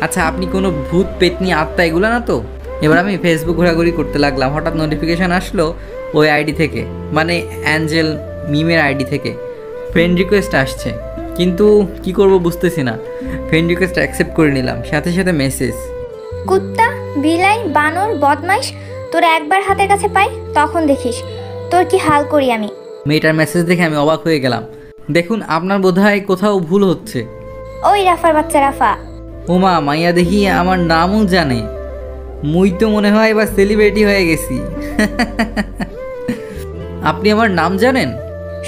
আচ্ছা, আপনি কোনো ভূত পেতনি আত্মা এগুলো না তো? এবার আমি ফেসবুক ঘোরাঘুরি করতে লাগলাম। হঠাৎ নোটিফিকেশান আসলো ওই আইডি থেকে, মানে অ্যাঞ্জেল মিমের আইডি থেকে ফ্রেন্ড রিকোয়েস্ট আসছে, কিন্তু কি করব বুঝতেছি না। ফ্রেন্ড রিকোয়েস্ট অ্যাকসেপ্ট করে নিলাম, সাথে সাথে মেসেজ, কুত্তা, বিলাই, বানর, বদমাইশ, তোরা একবার হাতের কাছে পাই তখন দেখিস তোর কি হাল করি আমি। মেয়েটার মেসেজ দেখে আমি অবাক হয়ে গেলাম। দেখুন, আপনার বোধহয় কোথাও ভুল হচ্ছে। ওই রাফার বাচ্চা রাফা। ওমা, মাইয়া দেখি আমার নামও জানে। মুই তো মনে হয় এবার সেলিব্রিটি হয়ে গেছি। আপনি আমার নাম জানেন?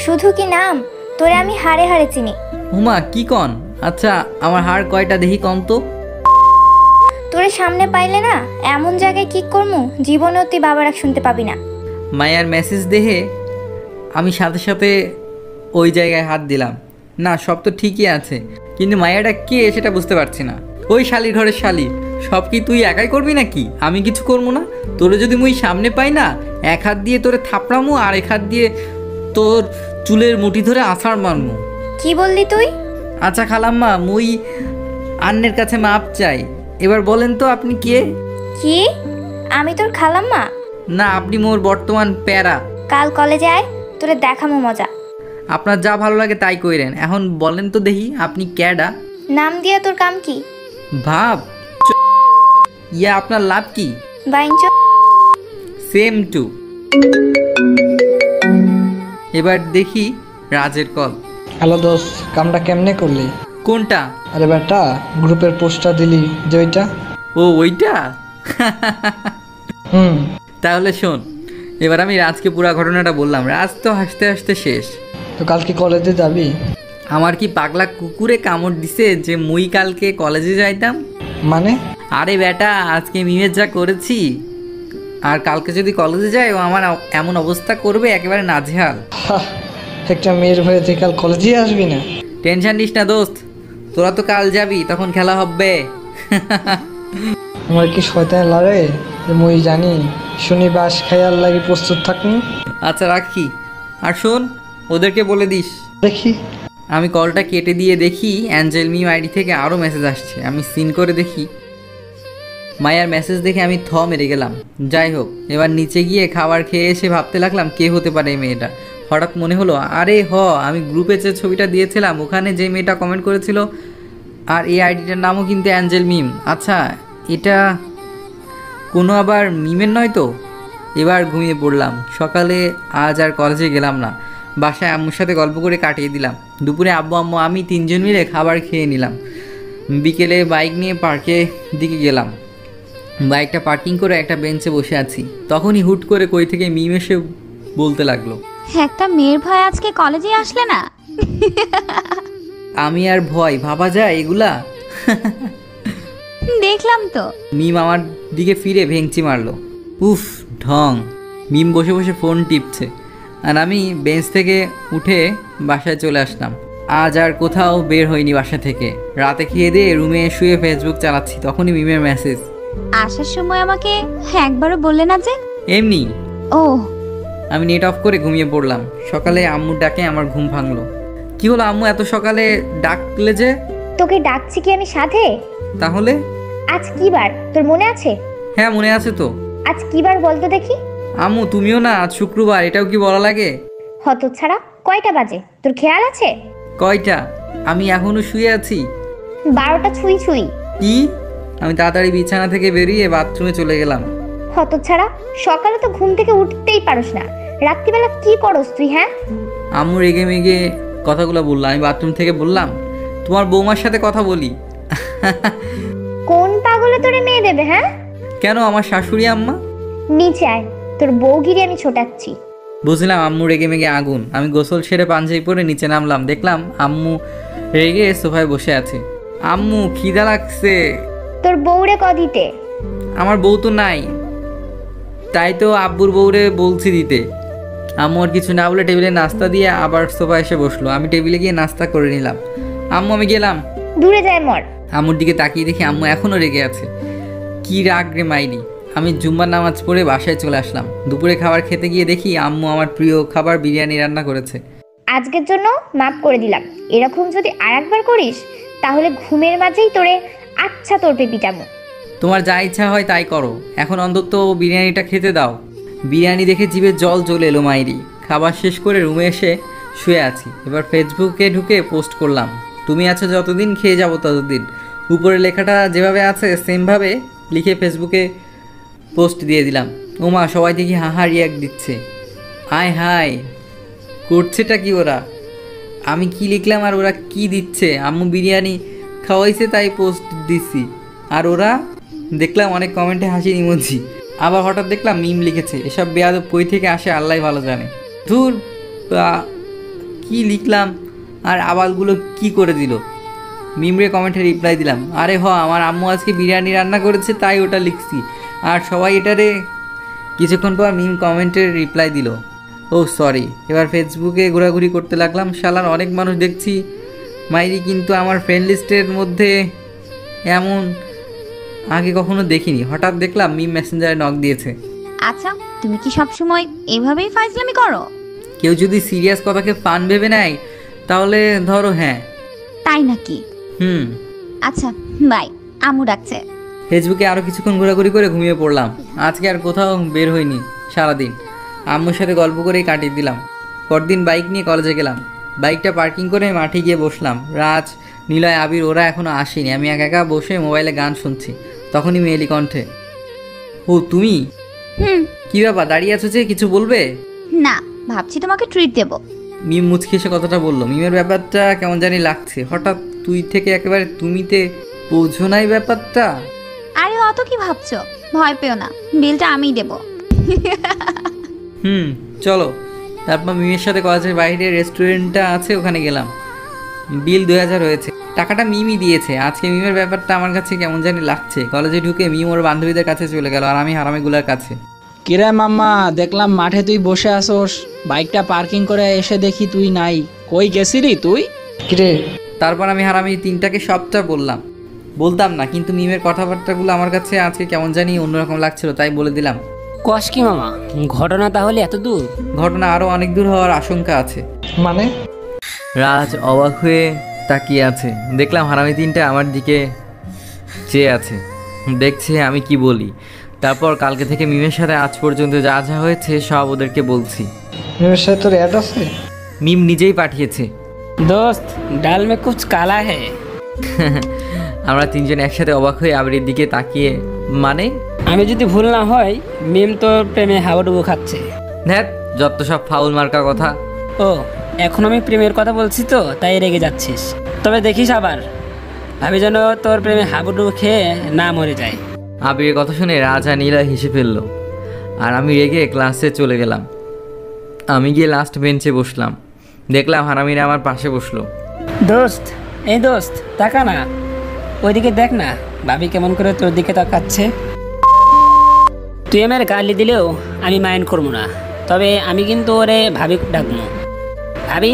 শুধু কি নাম, তোরে আমি হাড়ে হাড়ে চিনি। ওমা, কি কন? আচ্ছা, আমার হাড় কয়টা দেখি কন তো। তোরে সামনে পাইলে না এমন জায়গায় কি করমু জীবনেও তুই বাবার শুনতে পাবি না। মায়ার মেসেজ দেখে আমি সাথে সাথে ওই জায়গায় হাত দিলাম। না, সব তো ঠিকই আছে, কিন্তু মায়াটা কে সেটা বুঝতে পারছি না। ওই শালির ঘরের শালি, সব কি তুই একাই করবি নাকি? আমি কিছু করবো না? তোরে যদি মুই সামনে পাই না, এক হাত দিয়ে তোরে থাপড়ামো আর এক হাত দিয়ে তোর চুলের মুঠি ধরে আছাড় মারমু। কি বললি তুই? আচ্ছা খালাম্মা, মুই আন্নের কাছে মাপ চাই। এবার বলেন তো আপনি কে? কি? আমি তোর খালাম্মা? না, আপনি মোর বর্তমান প্যারা। কাল কলেজে আয়, তোরে দেখামো মজা। আপনার যা ভালো লাগে তাই কইরেন। এখন বলেন তো দেখি আপনি ক্যাডা? নাম দিয়ে তোর কাম কি? ভাব। ইয়া আপনার লাভ কি? বাইঞ্চ। Same to. এবার দেখি রাজের কল। হ্যালো দোস্ত, কামটা কেমনে করলি? কোনটা? আরে বেটা, গ্রুপের পোস্টটা দিলি যে ওইটা। ও ওইটা? হুম। তাহলে শোন, এবার আমি রাজকে পুরো ঘটনাটা বললাম। রাজ তো হাসতে হাসতে শেষ। তো কালকে কলেজে যাবি? আমার কি পাগলা কুকুরে কামড় দিছে যে মুই কালকে কলেজে যাইতাম? মানে? আরে বেটা, আজকে মিমের যা করেছি, আর কালকে যদি কলেজে যাই ও আমার এমন অবস্থা করবে একেবারে নাজেহাল। হাহ, একটা মেয়ের ভয়ে তুই কাল কলেজেই আসবি না? টেনশন নিস না দোস্ত, তোরা তো কাল যাবি, তখন খেলা হবে। আমার কি শয়তান লাগে যে মুই জানি শুনি বাস খাইয়ার লাগে প্রস্তুত থাকুন। আচ্ছা রাখি। আর শোন, ওদেরকে বলে দিস। দেখি। আমি কলটা কেটে দিয়ে দেখি অ্যাঞ্জেল মিম আইডি থেকে আরও মেসেজ আসছে। আমি সিন করে দেখি। মায়ার মেসেজ দেখে আমি মেরে গেলাম। যাই হোক, এবার নিচে গিয়ে খাবার খেয়ে এসে ভাবতে লাগলাম কে হতে পারে এই মেয়েটা। হঠাৎ মনে হলো, আরে আমি গ্রুপে যে ছবিটা দিয়েছিলাম ওখানে যে মেয়েটা কমেন্ট করেছিল, আর এই আইডিটার নামও কিন্তু অ্যাঞ্জেল মিম। আচ্ছা, এটা কোনো আবার মিমের নয় তো? এবার ঘুমিয়ে পড়লাম। সকালে আজ আর কলেজে গেলাম না, বাসায় আম্মুর সাথে গল্প করে কাটিয়ে দিলাম। দুপুরে আব্বু আম্মু আমি তিনজন মিলে খাবার খেয়ে নিলাম। বিকেলে বাইক নিয়ে পার্কের দিকে গেলাম। বাইকটা পার্কিং করে একটা বেঞ্চে বসে আছি, তখনই হুট করে কই থেকে মিম এসে বলতে লাগলো, একটা মেয়ের ভয় আজকে কলেজে আসলে না? আমি আর ভয় ভাবা যায় এগুলা? দেখলাম তো। মিম আমার দিকে ফিরে ভেঙচি মারলো। উফ ঢং। মিম বসে বসে ফোন টিপছে, আর আমি বেঞ্চ থেকে উঠে বাসায় চলে আসলাম। আজ আর কোথাও বের হয়নি বাসা থেকে। রাতে খেয়ে দিয়ে রুমে শুয়ে ফেসবুক চালাচ্ছি, তখনই মিমের মেসেজ। আসার সময় আমাকে একবারও বললে না যে? এমনি। ও। আমি নেট অফ করে ঘুমিয়ে পড়লাম। সকালে আম্মুর ডাকে আমার ঘুম ভাঙলো। কি হলো আম্মু, এত সকালে ডাকলে যে? তোকে ডাকছি কি আমি সাথে? তাহলে? আজ কি বার তোর মনে আছে? হ্যাঁ মনে আছে তো। আজ কি বার বলতো দেখি? আম্মু তুমিও না, আজ শুক্রবার, এটাও কি বলা লাগে? হতচ্ছাড়া, কয়টা বাজে তোর খেয়াল আছে? কয়টা? আমি এখনো শুয়ে আছি। 12টা ছুঁই ছুঁই। কি? আমি তাড়াতাড়ি বিছানা থেকে বেরিয়ে বাথরুমে চলে গেলাম। হতচ্ছাড়া, সকালে তো ঘুম থেকে উঠতেই পারোস না, রাত্রিবেলা কি করস তুই? হ্যাঁ? আম্মু রেগে মেগে কথাগুলো বললাম। আমি বাথরুম থেকে বললাম, তোমার বৌমার সাথে কথা বলি। কোন পাগলে তোরে মেয়ে দেবে? হ্যাঁ? কেন, আমার শাশুড়ি আম্মা। নিচে আয়, তোর বউগিরি আমি ছোটাচ্ছি। বুঝলাম আম্মু রেগে মেগে আগুন। আমি গোসল সেরে পাঞ্জাবি পরে নিচে নামলাম। দেখলাম আম্মু রেগে সোফায় বসে আছে। আম্মু খিদা লাগছে। তোর বউরে দিতে? আমার বউ তো নাই, তাই তো আব্বুর বউরে বলছি দিতে। আম্মু আর কিছু না বলে টেবিলে নাস্তা দিয়ে আবার সোফা এসে বসলো। আমি টেবিলে গিয়ে নাস্তা করে নিলাম। আম্মু আমি গেলাম। দূরে যায় মর। আম্মুর দিকে তাকিয়ে দেখি আম্মু এখনও রেগে আছে। কি রাগ রে মাইরি। আমি জুম্মার নামাজ পড়ে বাসায় চলে আসলাম। দুপুরে খাবার খেতে গিয়ে দেখি আম্মু আমার প্রিয় খাবার বিরিয়ানি রান্না করেছে। আজকের জন্য মাফ করে দিলাম, এরকম যদি আরেকবার করিস তাহলে ঘুমের মাঝেই তোরে আচ্ছা তোরপে পিটামো। তোমার যা ইচ্ছা হয় তাই করো, এখন অন্তত বিরিয়ানিটা খেতে দাও। বিরিয়ানি দেখে জিভে জল চলে এলো মাইরি। খাবার শেষ করে রুমে এসে শুয়ে আছি। এবার ফেসবুকে ঢুকে পোস্ট করলাম, তুমি আছো যতদিন খেয়ে যাবো ততদিন। উপরে লেখাটা যেভাবে আছে সেমভাবে লিখে ফেসবুকে পোস্ট দিয়ে দিলাম। ওমা, সবাই দেখি হাহা রিয়াক্ট দিচ্ছে। হাই হাই করছেটা কি ওরা? আমি কি লিখলাম আর ওরা কি দিচ্ছে? আম্মু বিরিয়ানি খাওয়াইছে তাই পোস্ট দিছি, আর ওরা দেখলাম অনেক কমেন্টে হাসির ইমোজি। আবার হঠাৎ দেখলাম মিম লিখেছে। এসব বেয়াদব কই থেকে আসে আল্লাহ ভালো জানে। ধুর, কি লিখলাম আর আবালগুলো কি করে দিল। মিমরে কমেন্টে রিপ্লাই দিলাম, আরে আমার আম্মু আজকে বিরিয়ানি রান্না করেছে তাই ওটা লিখছি। আর সবাই এটারে। কিছুক্ষণ পর মিম কমেন্টের রিপ্লাই দিল, ও সরি। এবার ফেসবুকে ঘোরাঘুরি করতে লাগলাম। শালার অনেক মানুষ দেখছি মাইরি, কিন্তু আমার ফ্রেন্ড লিস্টের মধ্যে এমন আগে কখনো দেখিনি, হঠাৎ দেখলাম মিম মেসেঞ্জারে নক দিয়েছে। আচ্ছা, তুমি কি সবসময় এভাবেই ফাইজলামি করো? কেউ যদি সিরিয়াস কথাকে ফান ভেবে নেয় তাহলে ধরো হ্যাঁ। তাই নাকি? আচ্ছা বাই, আম্মু ডাকছে। ফেসবুকে আরও কিছুক্ষণ ঘোরাঘুরি করে ঘুমিয়ে পড়লাম। আজকে আর কোথাও বের হইনি সারাদিন, আম্মুর সাথে গল্প করেই কাটিয়ে দিলাম। পরদিন বাইক নিয়ে কলেজে গেলাম। বাইকটা পার্কিং করে মাঠে গিয়ে বসলাম। রাজ, নিলয়, আবির ওরা এখনও আসেনি। আমি একা একা বসে মোবাইলে গান শুনছি। তখনই মেয়েলি কণ্ঠে, ও তুমি? কী ব্যাপার দাঁড়িয়ে আছো যে, কিছু বলবে? না, ভাবছি তোমাকে ট্রিট দেব। মিম মুচকি এসে কথাটা বললো। মিমের ব্যাপারটা কেমন জানি লাগছে। হঠাৎ তুই থেকে একেবারে তুমিতে বোঝো নাই ব্যাপারটা। আরে অত কি ভাবছো, ভয় পেও না, বিলটা আমিই দেব। চলো। তারপর মিমের সাথে কলেজের বাইরে রেস্টুরেন্টটা আছে, ওখানে গেলাম। বিল 2000 হয়েছে। টাকাটা মিমই দিয়েছে। আজকে মিমের ব্যাপারটা আমার কাছে কেমন জানি লাগছে। কলেজে ঢুকে মিম ওর বান্ধবীদের কাছে চলে গেল আর আমি হারামিগুলার কাছে। কিরে মাম্মা, দেখলাম মাঠে তুই বসে আসোস, বাইকটা পার্কিং করে এসে দেখি তুই নাই। কই গেছিলি তুই? কিরে? তারপর আমি হারামি তিনটাকে সবটা বলতাম না, কিন্তু মিমের কথাবার্তাগুলো আমার কাছে আজকে কেমন জানি অন্যরকম লাগছিল, তাই বলে দিলাম। কস কি মামা, ঘটনা তাহলে এত দূর? ঘটনা আরও অনেক দূর হওয়ার আশঙ্কা আছে। মানে? রাজ অবাক হয়ে তাকিয়ে আছে। দেখলাম হারামি তিনটা আমার দিকে চেয়ে আছে, দেখছে আমি কি বলি। তারপর কালকে থেকে মিমের সাথে আজ পর্যন্ত যা যা হয়েছে সব ওদেরকে বলছি। মিমের সাথে তোর অ্যাড আছে? মিম নিজেই পাঠিয়েছে। দোস্ত, ডাল মে কুছ কালা হে। আমরা তিনজন একসাথে অবাক হয়ে আবিরের দিকে তাকিয়ে, মানে? আমি যদি ভুল না হয় মিম তোর প্রেমে হাবুডুবু খাচ্ছে। ধ্যাত, যত সব ফাউল মার্কা কথা। ও, এখন আমি প্রেমের কথা বলছি তো তাই রেগে যাচ্ছিস। তবে দেখিস আবার আমি যেন তোর প্রেমে হাবুডুবু খেয়ে না মরে যায়। আবিরের কথা শুনে রাজা নীলা হেসে ফেললো আর আমি রেগে ক্লাসে চলে গেলাম। আমি গিয়ে লাস্ট বেঞ্চে বসলাম। দেখলাম হারামিরা আমার পাশে বসলো। দোস্ত, এই দোস্ত তাকা না, ওইদিকে দেখ না, ভাবি কেমন করে তোর দিকে তাকাচ্ছে। তুই আমার গালি দিলেও আমি মাইন্ড করবো না, তবে আমি কিন্তু ওরে ভাবি ডাকবো। ভাবি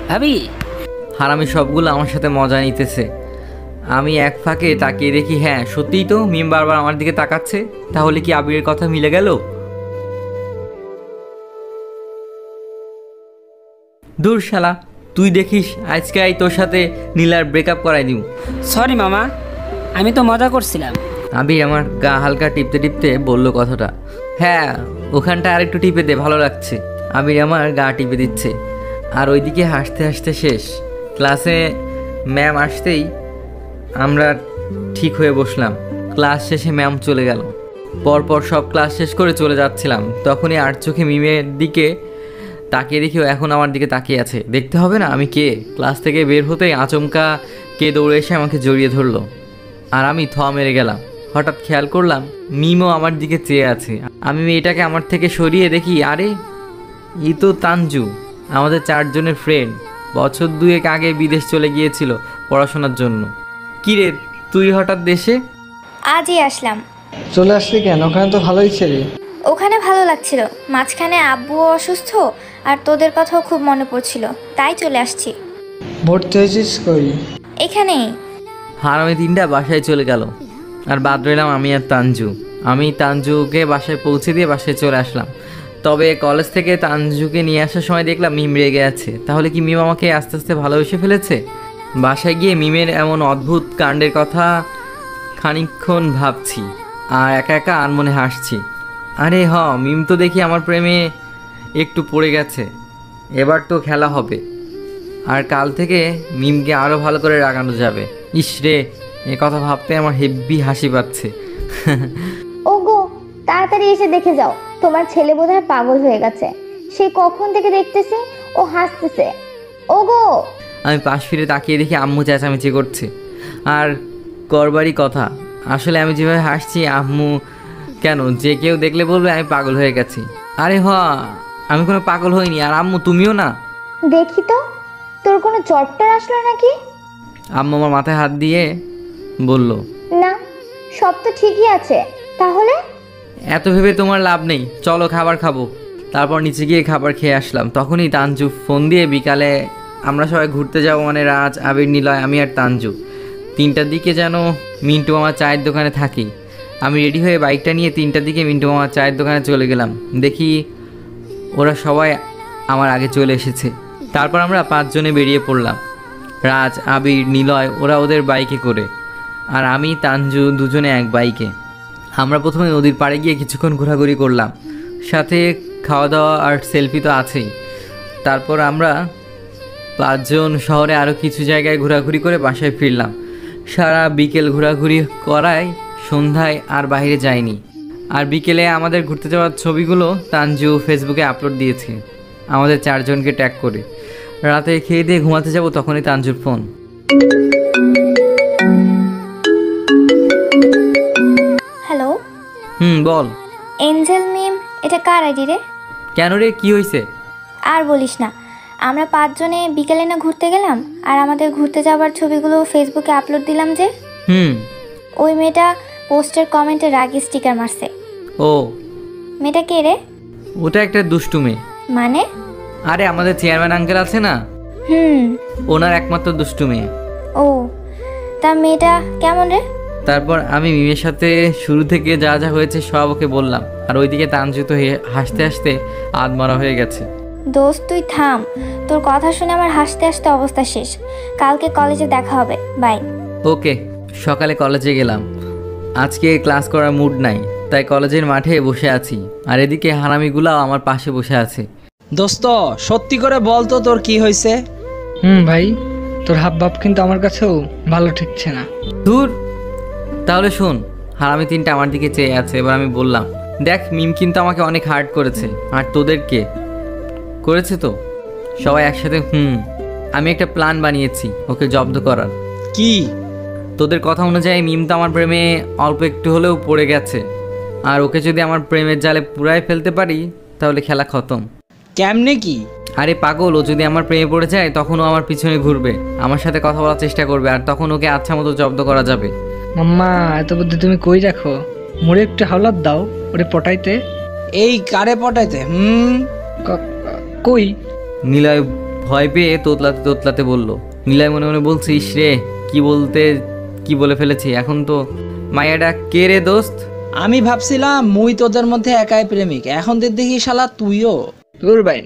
ভাবি। হারামি সবগুলো আমার সাথে মজা নিতেছে। আমি এক ফাঁকে তাকিয়ে দেখি, হ্যাঁ সত্যিই তো মিম বারবার আমার দিকে তাকাচ্ছে। তাহলে কি আবিরের কথা মিলে গেল? দূর শালা, তুই দেখিস আজকে তোর সাথে নীলার ব্রেকআপ করাই দিব। সরি মামা, আমি তো মজা করছিলাম। আবির আমার গা হালকা টিপতে টিপতে বলল কথাটা। হ্যাঁ, ওখানটা আরেকটু টিপে দে, ভালো লাগছে। আবির আমার গা টিপে দিচ্ছে আর ওইদিকে হাসতে হাসতে শেষ। ক্লাসে ম্যাম আসতেই আমরা ঠিক হয়ে বসলাম। ক্লাস শেষে ম্যাম চলে গেল। পরপর সব ক্লাস শেষ করে চলে যাচ্ছিলাম, তখনই আর চোখে মিমের দিকে তাকিয়ে দেখি ও এখন আমার দিকে তাকিয়ে আছে। দেখতে হবে না আমি কে? ক্লাস থেকে বের হতেই আচমকা কে দৌড়ে এসে আমাকে জড়িয়ে ধরলো আর আমি থ মেরে গেলাম। হঠাৎ খেয়াল করলাম মিমও আমার দিকে চেয়ে আছে। আমি মেয়েটাকে আমার থেকে সরিয়ে দেখি, আরে ই তো তানজু, আমাদের 4 জনের ফ্রেন্ড। বছর 2 আগে বিদেশ চলে গিয়েছিল পড়াশোনার জন্য। কিরে, তুই হঠাৎ দেশে? আজই আসলাম। চলে আসলি কেন? ওখানে তো ভালোই ছেলে। ওখানে ভালো লাগছিল, মাঝখানে আব্বুও অসুস্থ আর তোদের কথাও খুব মনে পড়ছিল, তাই চলে আসছি। ভর্তি হয়েছিস কই? এখানেই। হারামি তিনটা বাসায় চলে গেল আর বাদ রইলাম আমি আর তানজু। আমি তানজুকে বাসায় পৌঁছে দিয়ে বাসায় চলে আসলাম। তবে কলেজ থেকে তানজুকে নিয়ে আসার সময় দেখলাম মিম রেগে আছে। তাহলে কি মিম আমাকে আস্তে আস্তে ভালোবেসে ফেলেছে? বাসায় গিয়ে মিমের এমন অদ্ভুত কাণ্ডের কথা খানিকক্ষণ ভাবছি আর একা একা আনমনে হাসছি। আরে মিম তো দেখি আমার প্রেমে একটু পড়ে গেছে। এবার তো খেলা হবে আর কাল থেকে মিমকে আরও ভালো করে রাগানো যাবে। ইস রে, এ কথা ভাবতে আমার হেব্বি হাসি পাচ্ছে। ওগো, তাড়াতাড়ি এসে দেখে যাও, তোমার ছেলে বোধহয় পাগল হয়ে গেছে। সে কখন থেকে দেখতেছি ও হাসতেছে। ওগো। আমি পাশ ফিরে তাকিয়ে দেখি আম্মু চেঁচামেচি করছে আর করবারই কথা। আসলে আমি যেভাবে হাসছি আম্মু কেন যে কেউ দেখলে বলবে আমি পাগল হয়ে গেছি। আরে আমি কোনো পাগল হইনি। আর আম্মু তুমিও না। দেখি তো, তোর কোনো জ্বরটার আসলো নাকি? আম্মু আমার মাথায় হাত দিয়ে বলল, না, সব তো ঠিকই আছে। তাহলে এত ভেবে তোমার লাভ নেই, চলো খাবার খাবো। তারপর নিচে গিয়ে খাবার খেয়ে আসলাম। তখনই তানজু ফোন দিয়ে বিকালে আমরা সবাই ঘুরতে যাবো, মানে রাজ, আবির, নিলয়, আমি আর তানজু। 3টার দিকে যেন মিন্টু আমার চায়ের দোকানে থাকি। আমি রেডি হয়ে বাইকটা নিয়ে 3টার দিকে মিন্টু মামার চায়ের দোকানে চলে গেলাম। দেখি ওরা সবাই আমার আগে চলে এসেছে। তারপর আমরা 5 জনে বেরিয়ে পড়লাম। রাজ, আবির, নিলয় ওরা ওদের বাইকে করে, আর আমি, তানজু দুজনে এক বাইকে। আমরা প্রথমে নদীর পাড়ে গিয়ে কিছুক্ষণ ঘোরাঘুরি করলাম, সাথে খাওয়া দাওয়া আর সেলফি তো আছেই। তারপর আমরা 5 জন শহরে আরও কিছু জায়গায় ঘোরাঘুরি করে বাসায় ফিরলাম। সারা বিকেল ঘোরাঘুরি করায় সন্ধ্যায় আর বাইরে যাইনি। আর বিকেলে আমাদের ঘুরতে যাওয়ার ছবিগুলো তানজু ফেসবুকে আপলোড দিয়েছে আমাদের 4 জনকে ট্যাগ করে। রাতে খেয়ে দিয়ে ঘুমাতে যাব, তখনই তানজুর ফোন। হ্যালো, বল। এঞ্জেল মিম, এটা কার আইডি রে? কেন রে, কি হয়েছে? আর বলিস না, আমরা 5 জনে বিকেলে না ঘুরতে গেলাম, আর আমাদের ঘুরতে যাওয়ার ছবিগুলো ফেসবুকে আপলোড দিলাম যে, ওই মেয়েটা পোস্টের কমেন্টে রাগি স্টিকার মারছে। ও, মেয়েটা কে রে? ওটা একটা দুষ্টু মেয়ে। মানে? আরে আমাদের চেয়ারম্যান আঙ্কেল আছে না, ওনার একমাত্র দুষ্টু মেয়ে। ও, তা মেয়েটা কেমন রে? তারপর আমি মিমের সাথে শুরু থেকে যা যা হয়েছে সব ওকে বললাম। আর ওইদিকে তানজু তো হাসতে হাসতে আধমরা হয়ে গেছে। দোস্ত তুই থাম, তোর কথা শুনে আমার হাসতে হাসতে অবস্থা শেষ। কালকে কলেজে দেখা হবে, বাই। ওকে। সকালে কলেজে গেলাম। আজকে ক্লাস করার মুড নাই, তাই কলেজের মাঠে বসে আছি। আর এদিকে হারামিগুলাও আমার পাশে বসে আছে। দোস্ত, সত্যি করে বল তো তোর কি হয়েছে? ভাই, তোর হাব ভাব কিন্তু আমার কাছেও ভালো ঠেকছে না। দূর, তাহলে শোন। হারামি 3টা আমার দিকে চেয়ে আছে। এবার আমি বললাম, দেখ মিম কিন্তু আমাকে অনেক হার্ট করেছে, আর তোদেরকে করেছে তো। সবাই একসাথে আমি একটা প্ল্যান বানিয়েছি ওকে জব্দ করার। কি? তোদের কথা অনুযায়ী মিম তো আমার প্রেমে অল্প একটু হলেও পড়ে গেছে, আর ওকে যদি আমার প্রেমের জালে পুরাই ফেলতে পারি তাহলে খেলা খতম। কেমনে কি? আরে পাগল, ও যদি আমার প্রেমে পড়ে যায় তখন ও আমার পিছনে ঘুরবে, আমার সাথে কথা বলার চেষ্টা করবে, আর তখন ওকে আচ্ছা মতো জব্দ করা যাবে। মাম্মা, এত বুদ্ধি তুমি কই রাখো? মোরে একটু হাওলাত দাও ওরে পটাইতে। এই কারে পটাইতে? কই? নিলয় ভয় পেয়ে তোতলাতে তোতলাতে বলল। নিলয় মনে মনে বলছে, ইস রে, কি বলে ফেলেছি। এখন তো মায়াডা কে রে দোস্ত? আমি ভাবছিলাম মুই তোদের মধ্যে একাই প্রেমিক, এখন দেখি শালা তুইও। তোর ভাই,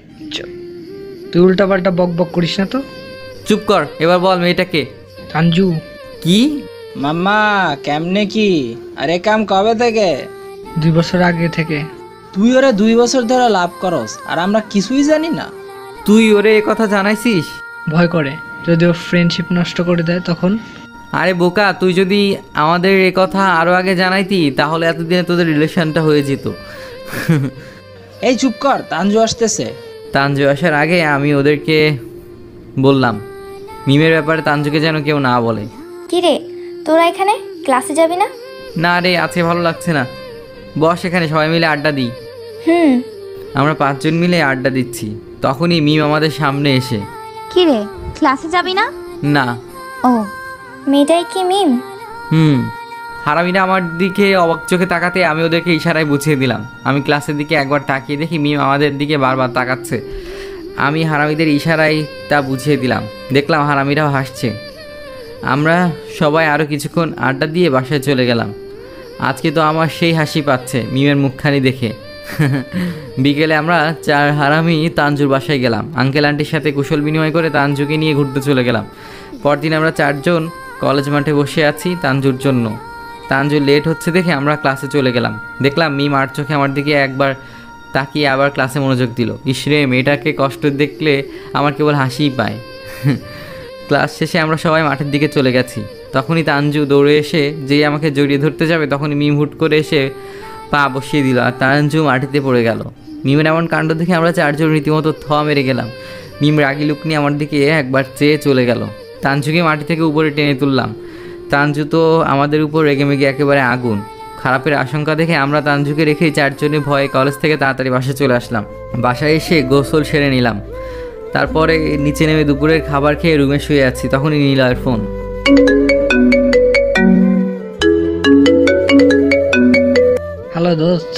তুই উল্টা পাল্টা বক বক করিস না তো। চুপ কর, এবার বল মেয়েটা কে? তানজু। কি? মাম্মা, কেমনে কি? আরে কাম কবে থেকে? 2 বছর আগে থেকে। তুই ওরে 2 বছর ধরে লাভ করস, আর আমরা কিছুই জানি না। তুই ওরে এ কথা জানাইছিস? ভয় করে যদি ও ফ্রেন্ডশিপ নষ্ট করে দেয় তখন। আরে বোকা, তুই যদি আমাদের এ কথা আরো আগে জানাইতি তাহলে এতদিনে তোদের রিলেশনটা হয়ে যেত। এই চুপ কর, তানজু আসতেছে। তানজু আসার আগে আমি ওদেরকে বললাম মিমের ব্যাপারে তানজুকে যেন কেউ না বলে। কি রে, তোরা এখানে ক্লাসে যাবি না? না রে, আজকে ভালো লাগছে না। বস এখানে, সবাই মিলে আড্ডা দিই। আমরা 5 জন মিলে আড্ডা দিচ্ছি, তখনই মিম আমাদের সামনে এসে, কি রে, ক্লাসে যাবি না? না। ও, মেয়েটাই কি মিম? হারামিরা আমার দিকে অবাক চোখে তাকাতে আমি ওদেরকে ইশারায় বুঝিয়ে দিলাম। আমি ক্লাসের দিকে একবার তাকিয়ে দেখি মিম আমাদের দিকে বারবার তাকাচ্ছে। আমি হারামিদের ইশারায় তা বুঝিয়ে দিলাম। দেখলাম হারামিরাও হাসছে। আমরা সবাই আরও কিছুক্ষণ আড্ডা দিয়ে বাসায় চলে গেলাম। আজকে তো আমার সেই হাসি পাচ্ছে মিমের মুখখানি দেখে। বিকেলে আমরা 4 হারামি তানজুর বাসায় গেলাম। আঙ্কেল আন্টির সাথে কুশল বিনিময় করে তানজুকে নিয়ে ঘুরতে চলে গেলাম। পরদিন আমরা 4 জন কলেজ মাঠে বসে আছি তানজুর জন্য। তানজু লেট হচ্ছে দেখে আমরা ক্লাসে চলে গেলাম। দেখলাম মিম আর চোখে আমার দিকে একবার তাকিয়ে আবার ক্লাসে মনোযোগ দিল। ইসরে, মেয়েটাকে কষ্ট দেখলে আমার কেবল হাসিই পায়। ক্লাস শেষে আমরা সবাই মাঠের দিকে চলে গেছি। তখনই তানজু দৌড়ে এসে যেই আমাকে জড়িয়ে ধরতে যাবে তখনই মিম হুট করে এসে পা বসিয়ে দিল, আর তানজু মাটিতে পড়ে গেল। মিমের এমন কাণ্ড দেখে আমরা 4 জন রীতিমতো মেরে গেলাম। মিম রাগি লুক নিয়ে আমার দিকে একবার চেয়ে চলে গেল। তানজুকে মাটি থেকে উপরে টেনে তুললাম। তানজু তো আমাদের উপর রেগেমেগে একেবারে আগুন। খারাপের আশঙ্কা দেখে আমরা তানজুকে রেখেই 4 জনে ভয়ে কলেজ থেকে তাড়াতাড়ি বাসায় চলে আসলাম। বাসায় এসে গোসল সেরে নিলাম। তারপরে নিচে নেমে দুপুরের খাবার খেয়ে রুমে শুয়ে আছি। তখনই নিলয়ের ফোন। হ্যালো দোস্ত।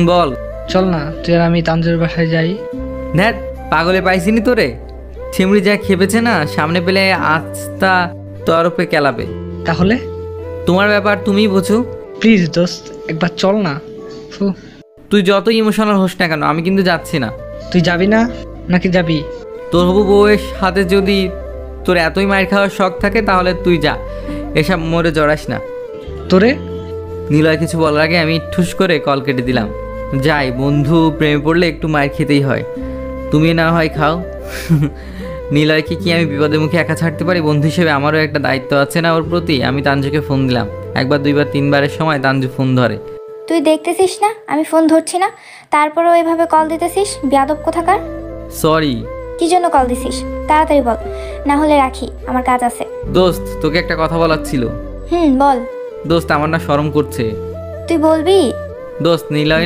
বল। চল না, তুই আর আমি তানজুর বাসায় যাই। ধ্যাত, পাগলে পাইছিনি তোরে। ছিমড়ি যা খেপেছে না, সামনে পেলে আস্তা তরফে কেলাবে। তাহলে তোমার ব্যাপার তুমিই বোঝো। প্লিজ দোস্ত একবার চল না। ফু, তুই যত ইমোশনাল হোস না কেন, আমি কিন্তু যাচ্ছি না। তুই যাবি না নাকি যাবি? তোর হবু বউয়ের হাতে যদি তোর এতই মায়ের খাওয়ার শখ থাকে তাহলে তুই যা, এসব মরে জড়াস না। তোরে নিলয় কিছু বলার আগে আমি ঠুস করে কল কেটে দিলাম। যাই, বন্ধু প্রেমে পড়লে একটু মায়ের খেতেই হয়, তুমি না হয় খাও। নিলয়কে কি আমি বিপদের মুখে একা ছাড়তে পারি? বন্ধু হিসেবে আমারও একটা দায়িত্ব আছে না ওর প্রতি। আমি তানজুকে ফোন দিলাম, একবার দুইবার তিনবারের সময় তানজু ফোন ধরে। তুই দেখতেছিস না আমি ফোন ধরছি না, তারপরেও এভাবে কল দিতেছিস, বেয়াদব কোথাকার। সরি। কি জন্য কল দিছিস তাড়াতাড়ি বল, না হলে রাখি, আমার কাজ আছে। দোস্ত তোকে একটা কথা বলার ছিল। বল। দোস্ত আমার না শরম করছে। তুই বলবি? দোস্ত নিলয়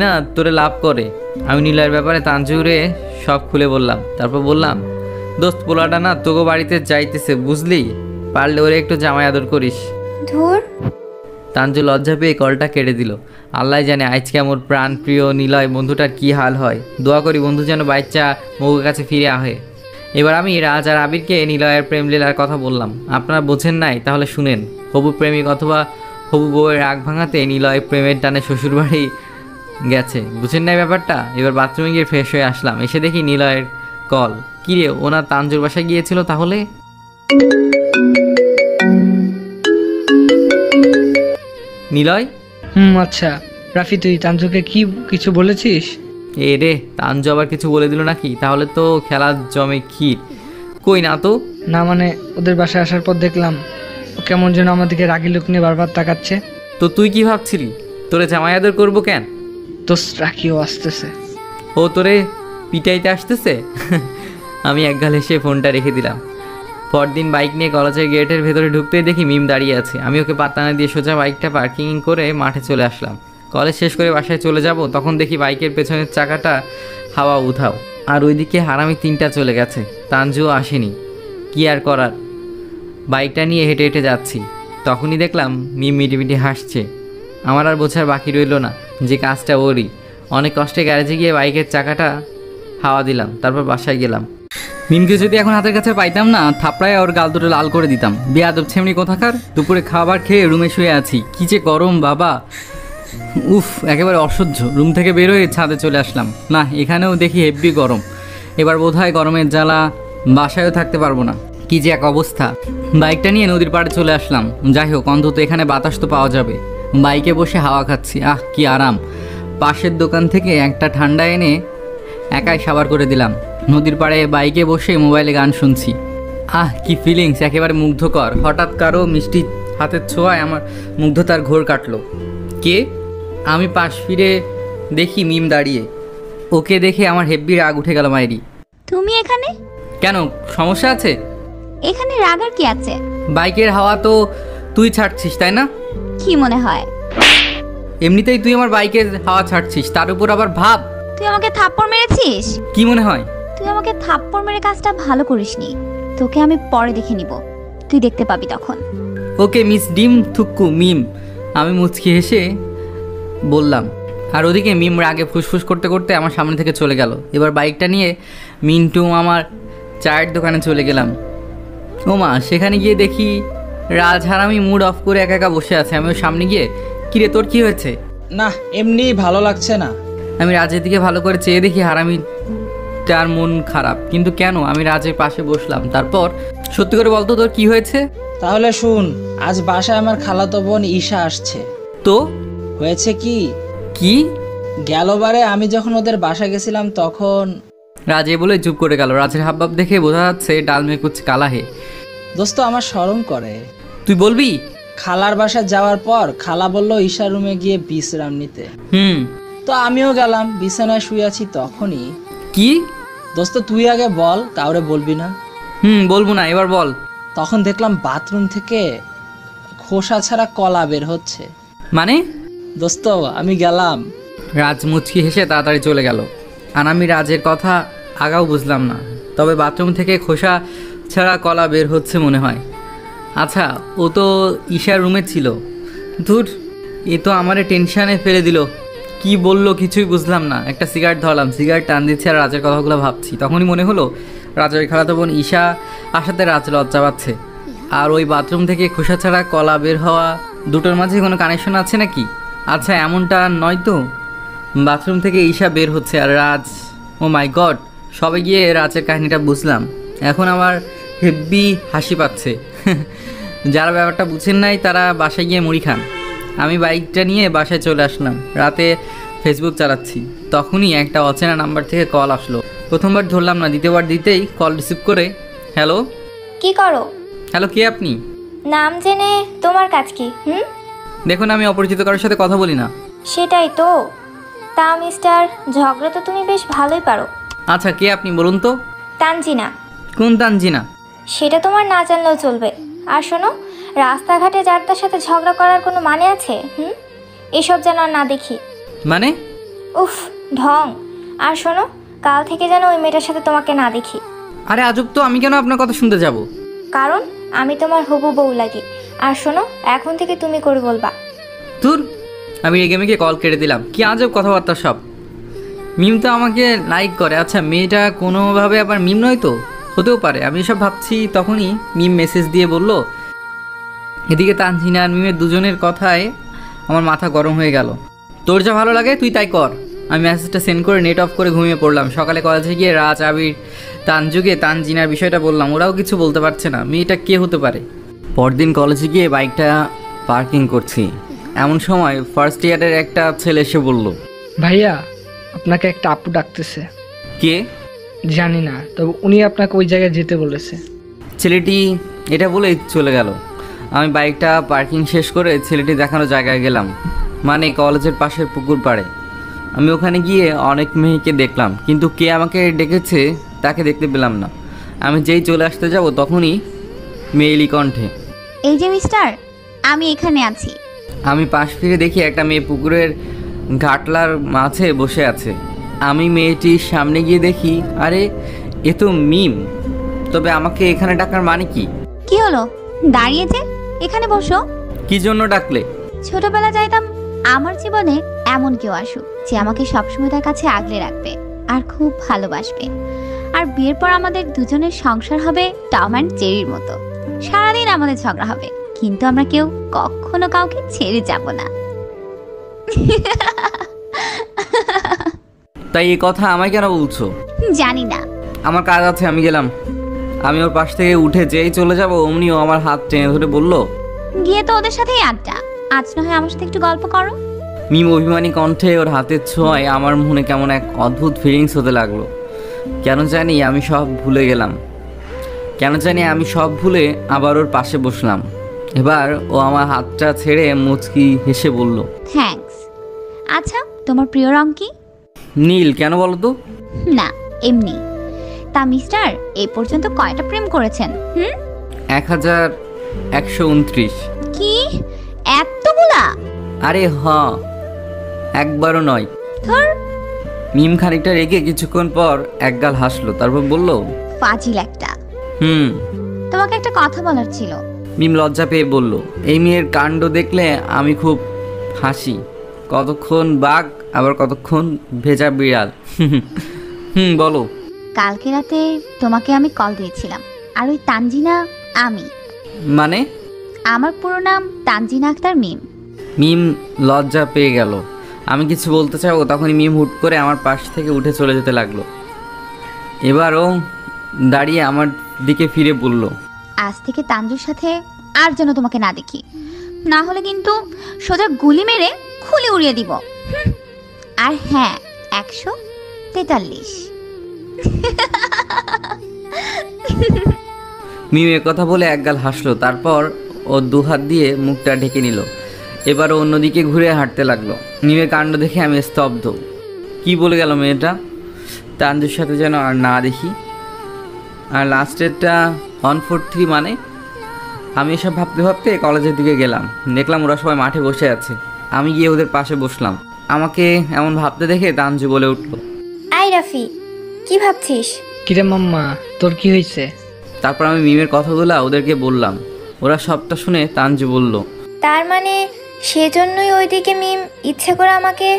না তোরে লাভ করে। আমি নিলয়ের ব্যাপারে তানজুরে সব খুলে বললাম। তারপর বললাম, দোস্ত পোলাটা না তোকে বাড়িতে যাইতেছে বুঝলি, পারলে ওরে একটু জামাই আদর করিস। ধুর। তানজু লজ্জা পেয়ে কলটা কেটে দিল। আল্লাহ জানে আজকে আমার প্রাণ প্রিয় নিলয় বন্ধুটার কি হাল হয়। দোয়া করি বন্ধু যেন বাচ্চা মৌকের কাছে ফিরে আহে। এবার আমি রাজ আর আবিরকে নিলয়ের প্রেম লীলার কথা বললাম। আপনারা বোঝেন নাই তাহলে শুনেন। হবু প্রেমিক অথবা হবু বউয়ের রাগ ভাঙাতে নিলয় প্রেমের টানে শ্বশুরবাড়ি গেছে, বুঝেন নাই ব্যাপারটা। এবার বাথরুমে গিয়ে ফ্রেশ হয়ে আসলাম, এসে দেখি নিলয়ের কল। কিরে, ওনার তানজুর বাসায় গিয়েছিল তাহলে? নিলয়? আচ্ছা রাফি, তুই তানজুকে কি কিছু বলেছিস? এ রে, তানজু আবার কিছু বলে দিল নাকি? তাহলে তো খেলা জমে ক্ষীর। কই না তো। না মানে ওদের বাসায় আসার পর দেখলাম ও কেমন যেন আমাদেরকে রাগি লোক নিয়ে বারবার তাকাচ্ছে। তো তুই কি ভাবছিলি তোরে জামাই আদর করবো কেন? দোস্ত রাখিও আসতেছে। ও তোরে পিটাইতে আসতেছে? আমি একগাল হেসে ফোনটা রেখে দিলাম। পরদিন বাইক নিয়ে কলেজের গেটের ভেতরে ঢুকতেই দেখি মিম দাঁড়িয়ে আছে। আমি ওকে পাত্তা না দিয়ে সোজা বাইকটা পার্কিং করে মাঠে চলে আসলাম। কলেজ শেষ করে বাসায় চলে যাব, তখন দেখি বাইকের পেছনের চাকাটা হাওয়া উধাও, আর ওইদিকে হারামি 3টা চলে গেছে। তানজুও আসেনি। কি আর করার, বাইকটা নিয়ে হেঁটে হেঁটে যাচ্ছি। তখনই দেখলাম মিম মিটিমিটি হাসছে। আমার আর বোঝার বাকি রইল না যে কাজটা ওরই। অনেক কষ্টে গ্যারেজে গিয়ে বাইকের চাকাটা হাওয়া দিলাম, তারপর বাসায় গেলাম। মিমকে যদি এখন হাতের কাছে পাইতাম না, থাপড়ায় ওর গাল দুটো লাল করে দিতাম। বেয়াদব ছেমনি কোথাকার। দুপুরে খাবার খেয়ে রুমে শুয়ে আছি, কি যে গরম বাবা, উফ একেবারে অসহ্য। রুম থেকে বেরোয় ছাদে চলে আসলাম। না, এখানেও দেখি হেব্বি গরম। এবার বোধহয় গরমের জ্বালা বাসায়ও থাকতে পারবো না, কি যে এক অবস্থা। বাইকটা নিয়ে নদীর পাড়ে চলে আসলাম। যাই হোক, অন্তত এখানে বাতাস তো পাওয়া যাবে। বাইকে বসে হাওয়া খাচ্ছি, আহ কি আরাম। পাশের দোকান থেকে একটা ঠান্ডা এনে একাই সাবার করে দিলাম। নদীর পাড়ে বাইকে বসে মোবাইলে গান শুনছি। আহ কি ফিলিংস, একেবারে মুগ্ধকর। হঠাৎ কারো মিষ্টি হাতের ছোঁয়ায় আমার মুগ্ধতার ঘোর কাটলো। কে? আমি পাশ ফিরে দেখি মিম দাঁড়িয়ে। ওকে দেখে আমার হেব্বি রাগ উঠে গেল। মায়েরি, তুমি এখানে কেন? সমস্যা আছে? এখানে রাগার কি আছে? বাইকের হাওয়া তো তুই ছাড়ছিস তাই না? কি মনে হয়? এমনিতেই তুই আমার বাইকের হাওয়া ছাড়ছিস, তার উপর আবার ভাব। তুই আমাকে থাপ্পড় মেরেছিস? কি মনে হয়? তুই আমাকে থাপ্পড় মেরে কাজটা ভালো করিসনি। তোকে আমি পরে দেখে নিব, তুই দেখতে পাবি তখন। ওকে মিস ডিম থুক্কু মিম, আমি মুচকি হেসে বললাম। আর ওদিকে মিম রাগে ফুসফুস করতে করতে আমার সামনে থেকে চলে গেল। এবার বাইকটা নিয়ে মিন্টু আমার চায়ের দোকানে চলে গেলাম। ও মা, সেখানে গিয়ে দেখি রাজ হারামি মুড অফ করে একা একা বসে আছে। আমি ওর সামনে গিয়ে, কিরে তোর কি হয়েছে? না এমনি ভালো লাগছে না। আমি রাজের দিকে ভালো করে চেয়ে দেখি হারামিটার মন খারাপ। কিন্তু কেন? আমি রাজের পাশে বসলাম। তারপর, সত্যি করে বলতো তোর কি হয়েছে? তাহলে শুন, আজ বাসায় আমার খালাতো বোন ঈশা আসছে। তো হয়েছে কি? কি? গেলবারে আমি যখন ওদের বাসা গেছিলাম তখন। রাজে বলে চুপ করে গেল। রাজের হাবভাব দেখে বোঝা যাচ্ছে ডাল মে কুছ কালা হে। দোস্ত আমার শরম করে। তুই বলবি? খালার বাসায় যাওয়ার পর খালা বলল ঈশা রুমে গিয়ে বিশ্রাম নিতে। তো আমিও গেলাম, বিছানায় শুয়ে আছি তখনই। কি? দোস্ত তুই আগে বল, কাউরে বলবি না। বলবো না, এবার বল। তখন দেখলাম বাথরুম থেকে খোসা ছাড়া কলা বের হচ্ছে। মানে? দোস্ত আমি গেলাম। রাজ মুচকি হেসে তাড়াতাড়ি চলে গেল। আর আমি রাজের কথা আগাও বুঝলাম না, তবে বাথরুম থেকে খোসা ছাড়া কলা বের হচ্ছে মনে হয়। আচ্ছা, ও তো ঈশার রুমে ছিল। ধুর, এ তো আমারে টেনশানে ফেলে দিল। কি বললো কিছুই বুঝলাম না। একটা সিগারেট ধরলাম, সিগারেট টান দিচ্ছি আর রাজের কথাগুলো ভাবছি। তখনই মনে হলো রাজের খালাতো বোন ঈশা আসাতে রাজ লজ্জা পাচ্ছে। আর ওই বাথরুম থেকে খোসা ছাড়া কলা বের হওয়া দুটোর মাঝে কোনো কানেকশন আছে নাকি? আচ্ছা এমনটা নয় তো? বাথরুম থেকে ঈশা বের হচ্ছে আর রাজ, ও মাই গড, সবে গিয়ে রাজের কাহিনীটা বুঝলাম। এখন আমার হেব্বি হাসি পাচ্ছে। যারা ব্যাপারটা বুঝেন নাই তারা বাসায় গিয়ে মুড়ি খান। আমি বাইকটা নিয়ে বাসায় চলে আসলাম। রাতে ফেসবুক চালাচ্ছি, তখনই একটা অচেনা নাম্বার থেকে কল আসলো। প্রথমবার ধরলাম না, দ্বিতীয়বার দিতেই কল রিসিভ করে হ্যালো। কি করো? হ্যালো, কে আপনি? নাম জেনে তোমার কাজ কি? দেখুন আমি অপরিচিত কারোর সাথে কথা বলি না। সেটাই তো। তা মিস্টার, ঝগড়া তো তুমি বেশ ভালোই পারো। আচ্ছা কে আপনি বলুন তো? তানজিনা। কোন তানজিনা? সেটা তোমার না জানলেও চলবে। আর শোনো, রাস্তাঘাটে যার তার সাথে ঝগড়া করার কোনো মানে আছে? এসব যেন আর না দেখি। মানে? উফ, ঢং। আর শোনো, কাল থেকে যেন ওই মেয়েটার সাথে তোমাকে না দেখি। আরে আজব তো, আমি কেন আপনার কথা শুনতে যাব? কারণ আমি তোমার হবু বউ লাগি। আর শোনো, এখন থেকে তুমি করে বলবা। তোর আমি রেগে মেগে কল কেটে দিলাম। কি আজব কথাবার্তা সব। মিম তো আমাকে লাইক করে। আচ্ছা মেয়েটা কোনোভাবে আবার মিম নয় তো? হতেও পারে, আমি সব ভাবছি। তখনই মিম মেসেজ দিয়ে বলল। এদিকে তানজিনা আর মিমের দুজনের কথায় আমার মাথা গরম হয়ে গেল। তোর যা ভালো লাগে তুই তাই কর। আমি মেসেজটা সেন্ড করে নেট অফ করে ঘুমিয়ে পড়লাম। সকালে কলেজে গিয়ে রাজ, আবির, তানজুকে তানজিনার বিষয়টা বললাম। ওরাও কিছু বলতে পারছে না। মেয়েটা কে হতে পারে? পরদিন কলেজে গিয়ে বাইকটা পার্কিং করছি, এমন সময় ফার্স্ট ইয়ারের একটা ছেলে এসে বলল, ভাইয়া আপনাকে একটা আপু ডাকতেছে। কে? জানি না, তবে উনি আপনাকে ওই জায়গায় যেতে বলেছে। ছেলেটি এটা বলে চলে গেল। আমি বাইকটা পার্কিং শেষ করে ছেলেটি দেখানো জায়গায় গেলাম, মানে কলেজের পাশের পুকুর পাড়ে। আমি ওখানে গিয়ে অনেক মেয়েকে দেখলাম, কিন্তু কে আমাকে ডেকেছে তাকে দেখতে পেলাম না। আমি যেই চলে আসতে যাব তখনই মেয়েলি কণ্ঠে, এই যে মিস্টার, আমি এখানে আছি। আমি পাশ ফিরে দেখি একটা মেয়ে পুকুরের ঘাটলার মাঝে বসে আছে। আমি মেয়েটির সামনে গিয়ে দেখি, আরে এ তো মিম। তবে আমাকে এখানে ডাকার মানে কি? কি হলো, দাঁড়িয়ে যে? এখানে বসো। কি জন্য ডাকলে? ছোটবেলা চাইতাম আমার জীবনে এমন কেউ আসুক যে আমাকে সবসময় তার কাছে আগলে রাখবে আর খুব ভালোবাসবে। আর বিয়ের পর আমাদের দুজনের সংসার হবে টম অ্যান্ড জেরির মতো। সারাদিন আমাদের ঝগড়া হবে, কিন্তু আমরা কেউ কখনো কাউকে ছেড়ে যাব না। তাই এই কথা আমায় কেন বলছো? জানি না। আমার কাজ আছে, আমি গেলাম। আমি ওর পাশ থেকে উঠে যেই চলে যাব অমনিও আমার হাত টেনে ধরে বলল, গিয়ে তো ওদের সাথেই আড্ডা। আজ না হয় আমার সাথে একটু গল্প করো। মিম অভিমানী কণ্ঠে ওর হাতের ছোঁয়ায় আমার মনে কেমন এক অদ্ভুত ফিলিংস হতে লাগলো। কেন জানি আমি সব ভুলে আবার ওর পাশে বসলাম। এবার ও আমার হাতটা ছেড়ে মুচকি হেসে বলল, থ্যাঙ্কস। আচ্ছা, তোমার প্রিয় রং কি? নীল। কেন বলো তো? না, এমনি। তা মিস্টার, এই পর্যন্ত কয়টা প্রেম করেছেন? 1129। কি এতগুলা? আরে একবারও নয়। ধর। মিম খানিকটা রেগে কিছুক্ষণ পর একগাল হাসলো, তারপর বলল, ফাজিল একটা। তোমাকে একটা কথা বলার ছিল। মিম লজ্জা পেয়ে বলল, এই মেয়ের কাণ্ড দেখলে আমি খুব হাসি। কতক্ষণ বাঘ আবার কতক্ষণ ভেজা বিড়াল। বলো। কালকে রাতে তোমাকে আমি কল দিয়েছিলাম, আর ওই তানজিনা আমি। মানে? আমার পুরো নাম তানজিনা আক্তার মিম। মিম লজ্জা পেয়ে গেল। আমি কিছু বলতে চাইবো, তখনই মিম হুট করে আমার পাশ থেকে উঠে চলে যেতে লাগলো। এবারও দাঁড়িয়ে আমার দিকে ফিরে বলল, আজ থেকে তানজুর সাথে আর যেন তোমাকে না দেখি, না হলে কিন্তু সোজা গুলি মেরে খুলে উড়িয়ে দিব। আর হ্যাঁ, 143। মিম কথা বলে একগাল হাসলো, তারপর ও দুহাত দিয়ে মুখটা ঢেকে নিল। এবার অন্যদিকে ঘুরে হাঁটতে লাগলো। মিমের কাণ্ড দেখে আমি স্তব্ধ। কি বলে গেল মেয়েটা? তানজুর সাথে যেন আর না দেখি। আর লাস্টেরটা 143 মানে? আমি এসব ভাবতে ভাবতে কলেজের দিকে গেলাম। দেখলাম ওরা সবাই মাঠে বসে আছে। আমি গিয়ে ওদের পাশে বসলাম। আমাকে এমন ভাবতে দেখে তানজু বলে উঠলো, আই রাফি, কি ভাবছিস? কিরে মাম্মা, তোর কি হয়েছে? তারপর আমি মিমের কথাগুলো ওদেরকে বললাম। ওরা সবটা শুনে তানজু বলল, তার মানে সেজন্যই ওইদিকে মিম ইচ্ছে করে আমাকে।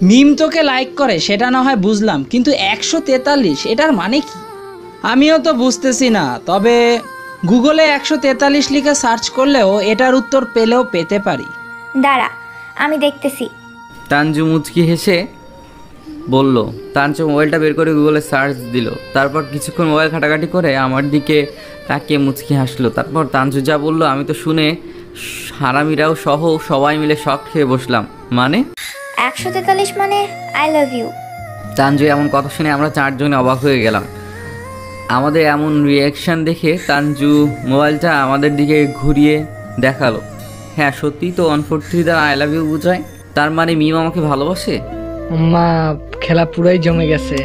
মিম তোকে লাইক করে সেটা না হয় বুঝলাম, কিন্তু 143 এটার মানে কি? আমিও তো বুঝতেছি না। তবে গুগলে 143 লিখে সার্চ করলেও এটার উত্তর পেলেও পেতে পারি। দাঁড়া, আমি দেখতেছি। তানজু মুচকি হেসে বলল। তানজু মোবাইলটা বের করে গুগলে সার্চ দিল, তারপর কিছুক্ষণ মোবাইল ঘাটাঘাটি করে আমার দিকে তাকিয়ে মুচকি হাসলো। তারপর তানজু যা বললো আমি তো শুনে হারামিরাও সহ সবাই মিলে শক খেয়ে বসলাম। মানে 143 মানে আই লাভ ইউ। তানজু এমন কথা শুনে আমরা চারজনে অবাক হয়ে গেলাম। আমাদের এমন রিয়াকশান দেখে তানজু মোবাইলটা আমাদের দিকে ঘুরিয়ে দেখালো। হ্যাঁ সত্যিই তো 143 দ্বারা আই লাভ ইউ বোঝায়। তার মানে মিম আমাকে ভালোবাসে। মা, খেলা পুরাই জমে গেছে,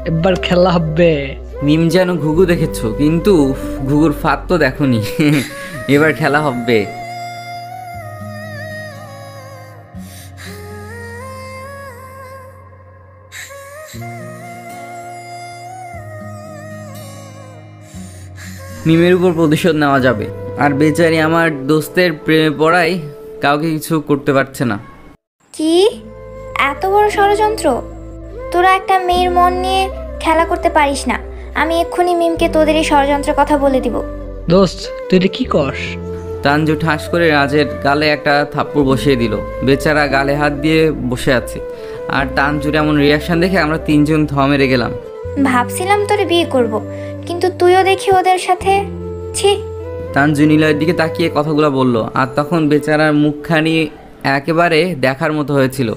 এবার খেলা হবে। মিম যেন ঘুঘু দেখেছো, কিন্তু ঘুঘুর ফাঁদ তো দেখোনি। এবার খেলা হবে। মিমের উপর প্রতিশোধ নেওয়া যাবে। আর বেচারি আমার দোস্তের প্রেমে পড়ায় কাউকে কিছু করতে পারছে না। কি এত বড় ষড়যন্ত্র? তোরা একটা মেয়ের মন নিয়ে খেলা করতে পারিস না। আমি এক্ষুনি মিমকে তোদের এই ষড়যন্ত্রের কথা বলে দিব। দোস্ত, তুই এটা কি করস? তানজু ঠাস করে রাজের গালে একটা থাপ্পড় বসিয়ে দিল। বেচারা গালে হাত দিয়ে বসে আছে। আর তানজুর এমন রিয়াকশন দেখে আমরা তিনজন থ মেরে গেলাম। ভাবছিলাম তোরে বিয়ে করব, কিন্তু তুইও দেখি ওদের সাথে। ছি। তানজু নিলয়ের দিকে তাকিয়ে কথাগুলো বলল। আর তখন বেচারার মুখখানি একেবারে দেখার মতো হয়েছিল।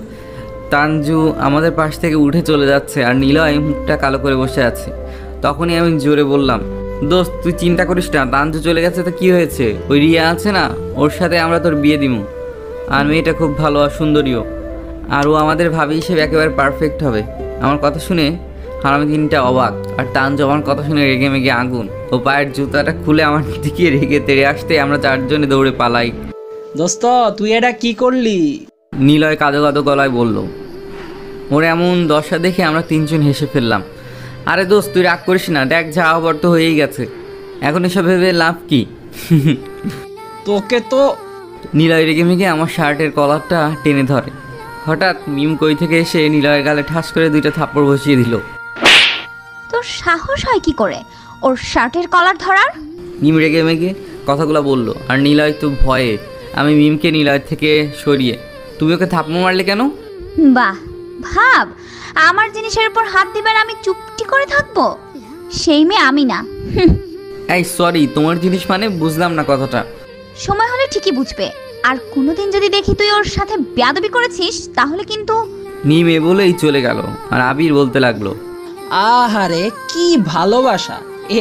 তানজু আমাদের পাশ থেকে উঠে চলে যাচ্ছে আর নিলয় মুখটা কালো করে বসে আছে। তখনই আমি জোরে বললাম, দোস্ত তুই চিন্তা করিস না, তানজু চলে গেছে তো কি হয়েছে? ওই রিয়া আছে না, ওর সাথে আমরা তোর বিয়ে দিমু। আর মেয়েটা খুব ভালো আর সুন্দরীও, আর ও আমাদের ভাবি হিসেবে একেবারে পারফেক্ট হবে। আমার কথা শুনে হারামি তিনটা অবাক। আর তানজু আমার কথা শুনে রেগে মেগে আগুন। ও পায়ের জুতাটা খুলে আমার দিকে রেগে তেড়ে আসতে আমরা চারজনে দৌড়ে পালাই। দোস্ত তুই এটা কি করলি? নিলয় কাঁদো কাঁদো গলায় বলল। ওর এমন দশা দেখে আমরা তিনজন হেসে ফেললাম। আরে দোস্ত তুই রাগ করিস না, দেখ যা হবার তো হয়েই গেছে, এখন এসব ভেবে লাভ কি? তোকে তো। নিলয় রেগে মেগে আমার শার্টের কলারটা টেনে ধরে। হঠাৎ মিম কই থেকে এসে নিলয়ের গালে ঠাস করে 2টা থাপ্পড় বসিয়ে দিল। তোর সাহস হয় কি করে ওর শার্টের কলার ধরার? মিম রেগে মেগে কথাগুলো বলল। আর নিলয় তো ভয়ে। আমি মিমকে নিলয়ের থেকে সরিয়ে, তুমি ওকে থাপ্পড় মারলে কেন? বাহ, ভাব আমার জিনিসের উপর হাত দিবার আমি চুপটি করে থাকবো? সেই মেয়ে আমি না। এই সরি, তোমার জিনিস মানে বুঝলাম না কথাটা। সময় হলে ঠিকই বুঝবে। আর কোনোদিন যদি দেখি তুই ওর সাথে বেয়াদবি করেছিস তাহলে কিন্তু। মিম এ বলেই চলে গেল। আর আবির বলতে লাগলো, আহারে কি ভালোবাসা,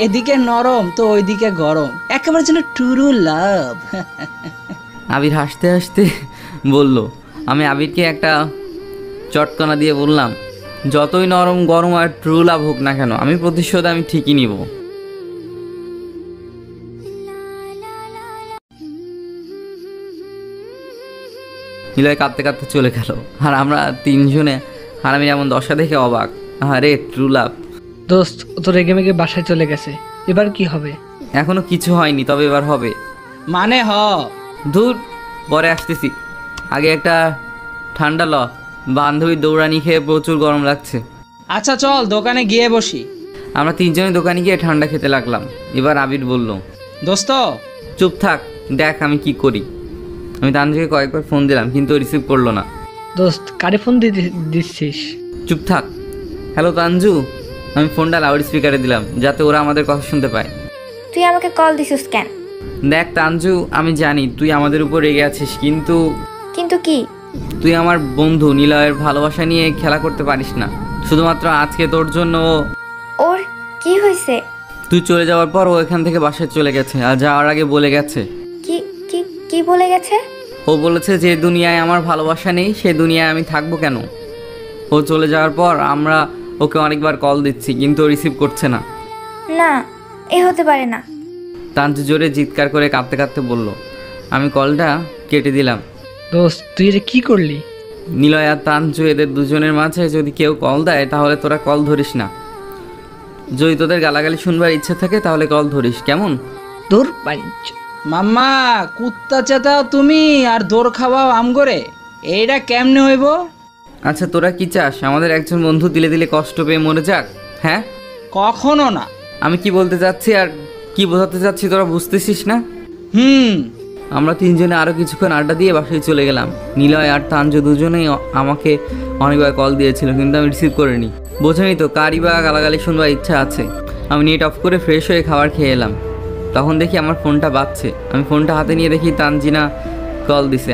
এদিকে নরম তো ওইদিকে গরম, একেবারে যেন টুরু লাভ। আবির হাসতে হাসতে বলল। আমি আবিরকে একটা চটকনা দিয়ে বললাম, যতই নরম গরম আর ট্রু লাভ হোক না কেন, আমি প্রতিশোধ আমি ঠিকই নিব। নিলয় কাঁদতে কাঁদতে চলে গেল। আর আমরা তিনজনে হারামির এমন দশা দেখে অবাক। আরে ট্রু লাভ। দোস্ত, ও তো রেগে মেগে বাসায় চলে গেছে, এবার কি হবে? এখনো কিছু হয়নি, তবে এবার হবে। মানে দূর, পরে আসতেছি, আগে একটা ঠান্ডা ল। বান্ধবীর দৌড়ানি খেয়ে প্রচুর গরম লাগছে। আচ্ছা চল দোকানে গিয়ে বসি। আমরা তিনজনে দোকানে গিয়ে ঠান্ডা খেতে লাগলাম। এবার আবির বলল, দোস্ত চুপ থাক, দেখ আমি কি করি। আমি তানজুকে কয়েকবার ফোন দিলাম কিন্তু রিসিভ করলো না। দোস্ত, কারে ফোন দিচ্ছিস? চুপ থাক। হ্যালো তানজু। আমি ফোনটা লাউড স্পিকারে দিলাম যাতে ওরা আমাদের কথা শুনতে পায়। তুই আমাকে কল দিছিস কেন? দেখ তানজু, আমি জানি তুই আমাদের উপর রেগে আছিস, কিন্তু কিন্তু কি? তুই আমার বন্ধু, নিলয়ের ভালোবাসা নিয়ে খেলা করতে পারিস না। শুধুমাত্র আজকে তোর জন্য। ওর কি হয়েছে? তুই চলে যাওয়ার পর ও এখান থেকে বাসায় চলে গেছে। আর যাওয়ার আগে বলে গেছে। কি কি কি বলে গেছে? ও বলেছে যে দুনিয়ায় আমার ভালোবাসা নেই, সে দুনিয়ায় আমি থাকবো কেন। ও চলে যাওয়ার পর আমরা ওকে অনেকবার কল দিচ্ছি কিন্তু ও রিসিভ করছে না। না, এ হতে পারে না। তানজু জোরে চিৎকার করে কাঁদতে কাঁদতে বলল। আমি কলটা কেটে দিলাম। দোস্ত, তুই এটা কি করলি? নিলয় আর তানজু, এদের দুজনের মাঝে যদি কেউ কল দেয় তাহলে তোরা কল ধরিস না। যদি তোদের গালাগালি শুনবার ইচ্ছে থাকে তাহলে কল ধরিস, কেমন? দূর পাঞ্চ। মাম্মা, কুত্তা চেতাও তুমি আর দৌড় খাওয়াও আমগরে, এইটা কেমনে হইব? আচ্ছা তোরা কি চাস আমাদের একজন বন্ধু দিলে দিলে কষ্ট পেয়ে মরে যাক? হ্যাঁ, কখনো না। আমি কি বলতে চাচ্ছি আর কি বোঝাতে চাচ্ছি তোরা বুঝতেছিস না? আমরা তিনজনে আরও কিছুক্ষণ আড্ডা দিয়ে বাসায় চলে গেলাম। নিলয় আর তানজু দুজনেই আমাকে অনেকবার কল দিয়েছিল, কিন্তু আমি রিসিভ করিনি। বোঝেনি তো কারই বা গালাগালি শুনবার ইচ্ছা আছে। আমি নেট অফ করে ফ্রেশ হয়ে খাবার খেয়ে এলাম। তখন দেখি আমার ফোনটা বাজছে। আমি ফোনটা হাতে নিয়ে দেখি তানজিনা কল দিছে,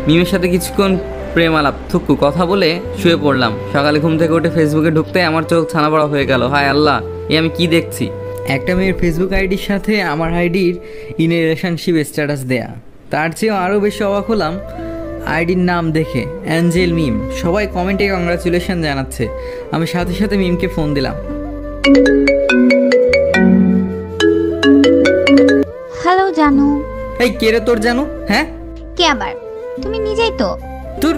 মিমের সাথে কিছুক্ষণ প্রেম আলাপ থুকু কথা বলে শুয়ে পড়লাম। সকালে ঘুম থেকে উঠে ফেসবুকে ঢুকতে আমার চোখ ছানাবড়া হয়ে গেল। হায় আল্লাহ, আমি কি দেখছি! একটা মেয়ের ফেসবুক আইডির সাথে আমার আইডির ইন রিলেশনশিপ স্ট্যাটাস দেয়া। তার চেয়েও আরও বেশি অবাক হলাম আইডির নাম দেখে, অ্যাঞ্জেল মিম। সবাই কমেন্টে কংগ্রাচুলেশন জানাচ্ছে। আমি সাথে সাথে মিমকে ফোন দিলাম। হ্যালো জানু। এই কে রে তোর জানু? হ্যাঁ কে আবার? তুমি নিজেই তো। তোর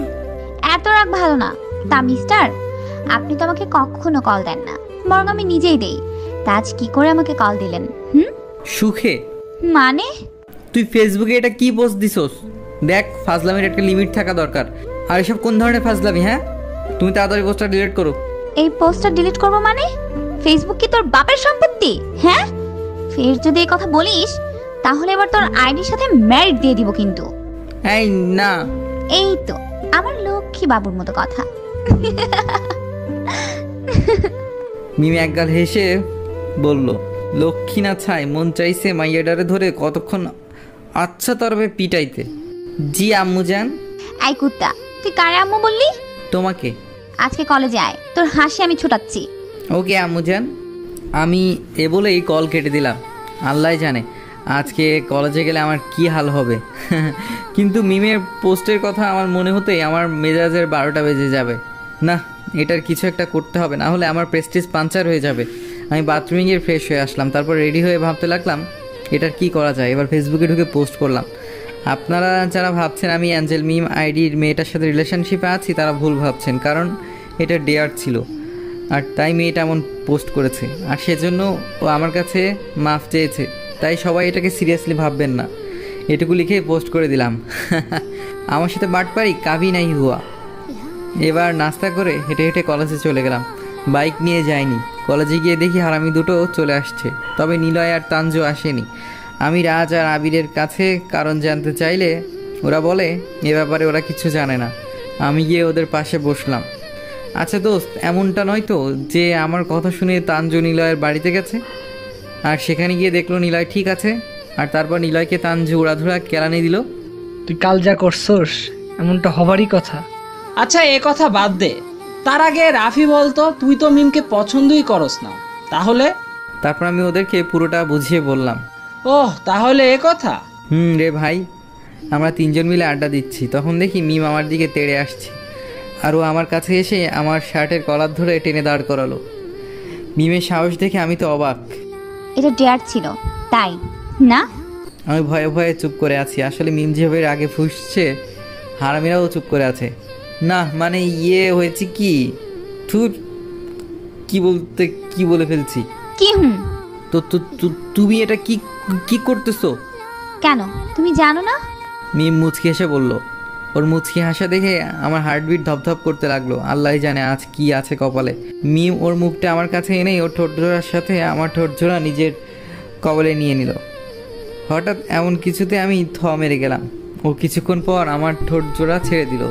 এত রাগ ভালো না। তা মিস্টার, আপনি তো আমাকে কখনো কল দেন না, বরং আমি নিজেই দেই। তা আজ কি করে আমাকে কল দিলেন? সুখে? মানে? তুই ফেসবুকে এটা কি পোস্ট দিছস? দেখ, ফাজলামির একটা লিমিট থাকা দরকার। আর এসব কোন ধরনের ফাজলামি? হ্যাঁ, তুমি তাড়াতাড়ি পোস্টটা ডিলিট করো। এই পোস্টটা ডিলিট করবো মানে? ফেসবুক কি তোর বাপের সম্পত্তি? হ্যাঁ, ফের যদি এই কথা বলিস তাহলে এবার তোর আইডির সাথে ম্যারিড দিয়ে দিব কিন্তু। এই না। এই তো আমার লক্ষ্মী বাবুর মতো কথা। মিমি একগাল হেসে বলল, লক্ষ্মী না ছাই, মন চাইছে মাইয়াডারে ধরে কতক্ষণ আচ্ছা তরবে পিটাইতে। জি আম্মু জান। এই কুত্তা, তুই কারে আম্মু বললি? তোমাকে। আজকে কলেজে আয়, তোর হাসি আমি ছুটাচ্ছি। ওকে আম্মু জান। আমি এ বলেই কল কেটে দিলাম। আল্লাহ জানে আজকে কলেজে গেলে আমার কি হাল হবে। কিন্তু মিমের পোস্টের কথা আমার মনে হতেই আমার মেজাজের 12টা বেজে যাবে। না, এটার কিছু একটা করতে হবে, না হলে আমার প্রেস্টিজ পাঞ্চার হয়ে যাবে। আমি বাথরুমে গিয়ে ফ্রেশ হয়ে আসলাম, তারপর রেডি হয়ে ভাবতে লাগলাম এটার কি করা যায়। এবার ফেসবুকে ঢুকে পোস্ট করলাম। আপনারা যারা ভাবছেন আমি অ্যাঞ্জেল মিম আইডির মেয়েটার সাথে রিলেশনশিপে আছি, তারা ভুল ভাবছেন, কারণ এটা ডেয়ার ছিল। আর তাই মেয়েটা এমন পোস্ট করেছে, আর সেজন্য ও আমার কাছে মাফ চেয়েছে। তাই সবাই এটাকে সিরিয়াসলি ভাববেন না। এটুকু লিখে পোস্ট করে দিলাম। আমার সাথে বাটপারি কাবি নাই হুয়া। এবার নাস্তা করে হেঁটে হেঁটে কলেজে চলে গেলাম। বাইক নিয়ে যাইনি। কলেজে গিয়ে দেখি হারামি দুটো চলে আসছে, তবে নিলয় আর তানজু আসেনি। আমি রাজ আর আবিরের কাছে কারণ জানতে চাইলে ওরা বলে এ ব্যাপারে ওরা কিছু জানে না। আমি গিয়ে ওদের পাশে বসলাম। আচ্ছা দোস্ত, এমনটা নয় তো যে আমার কথা শুনে তানজু নিলয়ের বাড়িতে গেছে আর সেখানে গিয়ে দেখলো নিলয় ঠিক আছে, আর তারপর নিলয়কে তানজু উড়াধুরা কেলানি দিল? তুই কাল যা করছস এমনটা হবারই কথা। আচ্ছা, এ কথা বাদ দে। তার আগে রাফি বলতো, তুই তো মিমকে পছন্দই করস না, তাহলে? তারপর আমি ওদেরকে পুরোটা বুঝিয়ে বললাম। ওহ, তাহলে এ কথা? রে ভাই, আমরা তিনজন মিলে আড্ডা দিচ্ছি, তখন দেখি মিম আমার দিকে তেড়ে আসছে। আর ও আমার কাছে এসে আমার শার্টের কলার ধরে টেনে দাঁড় করালো। মিমের সাহস দেখে আমি তো অবাক। এটা ডেয়ার ছিল তাই না? আমি ভয়ে ভয়ে চুপ করে আছি। আসলে মিম যেভাবে আগে ফুসছে, হারামিরাও চুপ করে আছে। না মানে হয়েছে কি, কি বলে ফেলছি। কি? তো তুমি এটা কি কি করতেছো? কেন, তুমি জানো না? মিম মুচকি হেসে বলল। ওর মুচকি হাসা দেখে আমার হার্টবিট ধপধপ করতে লাগলো। আল্লাহ জানে আজ কি আছে কপালে। মিম ওর মুখটা আমার কাছে এনেই ওর ঠোঁট জোড়ার সাথে আমার ঠোঁট জোড়া নিজের কবলে নিয়ে নিল। হঠাৎ এমন কিছুতে আমি মেরে গেলাম। ও কিছুক্ষণ পর আমার ঠোঁট জোড়া ছেড়ে দিল,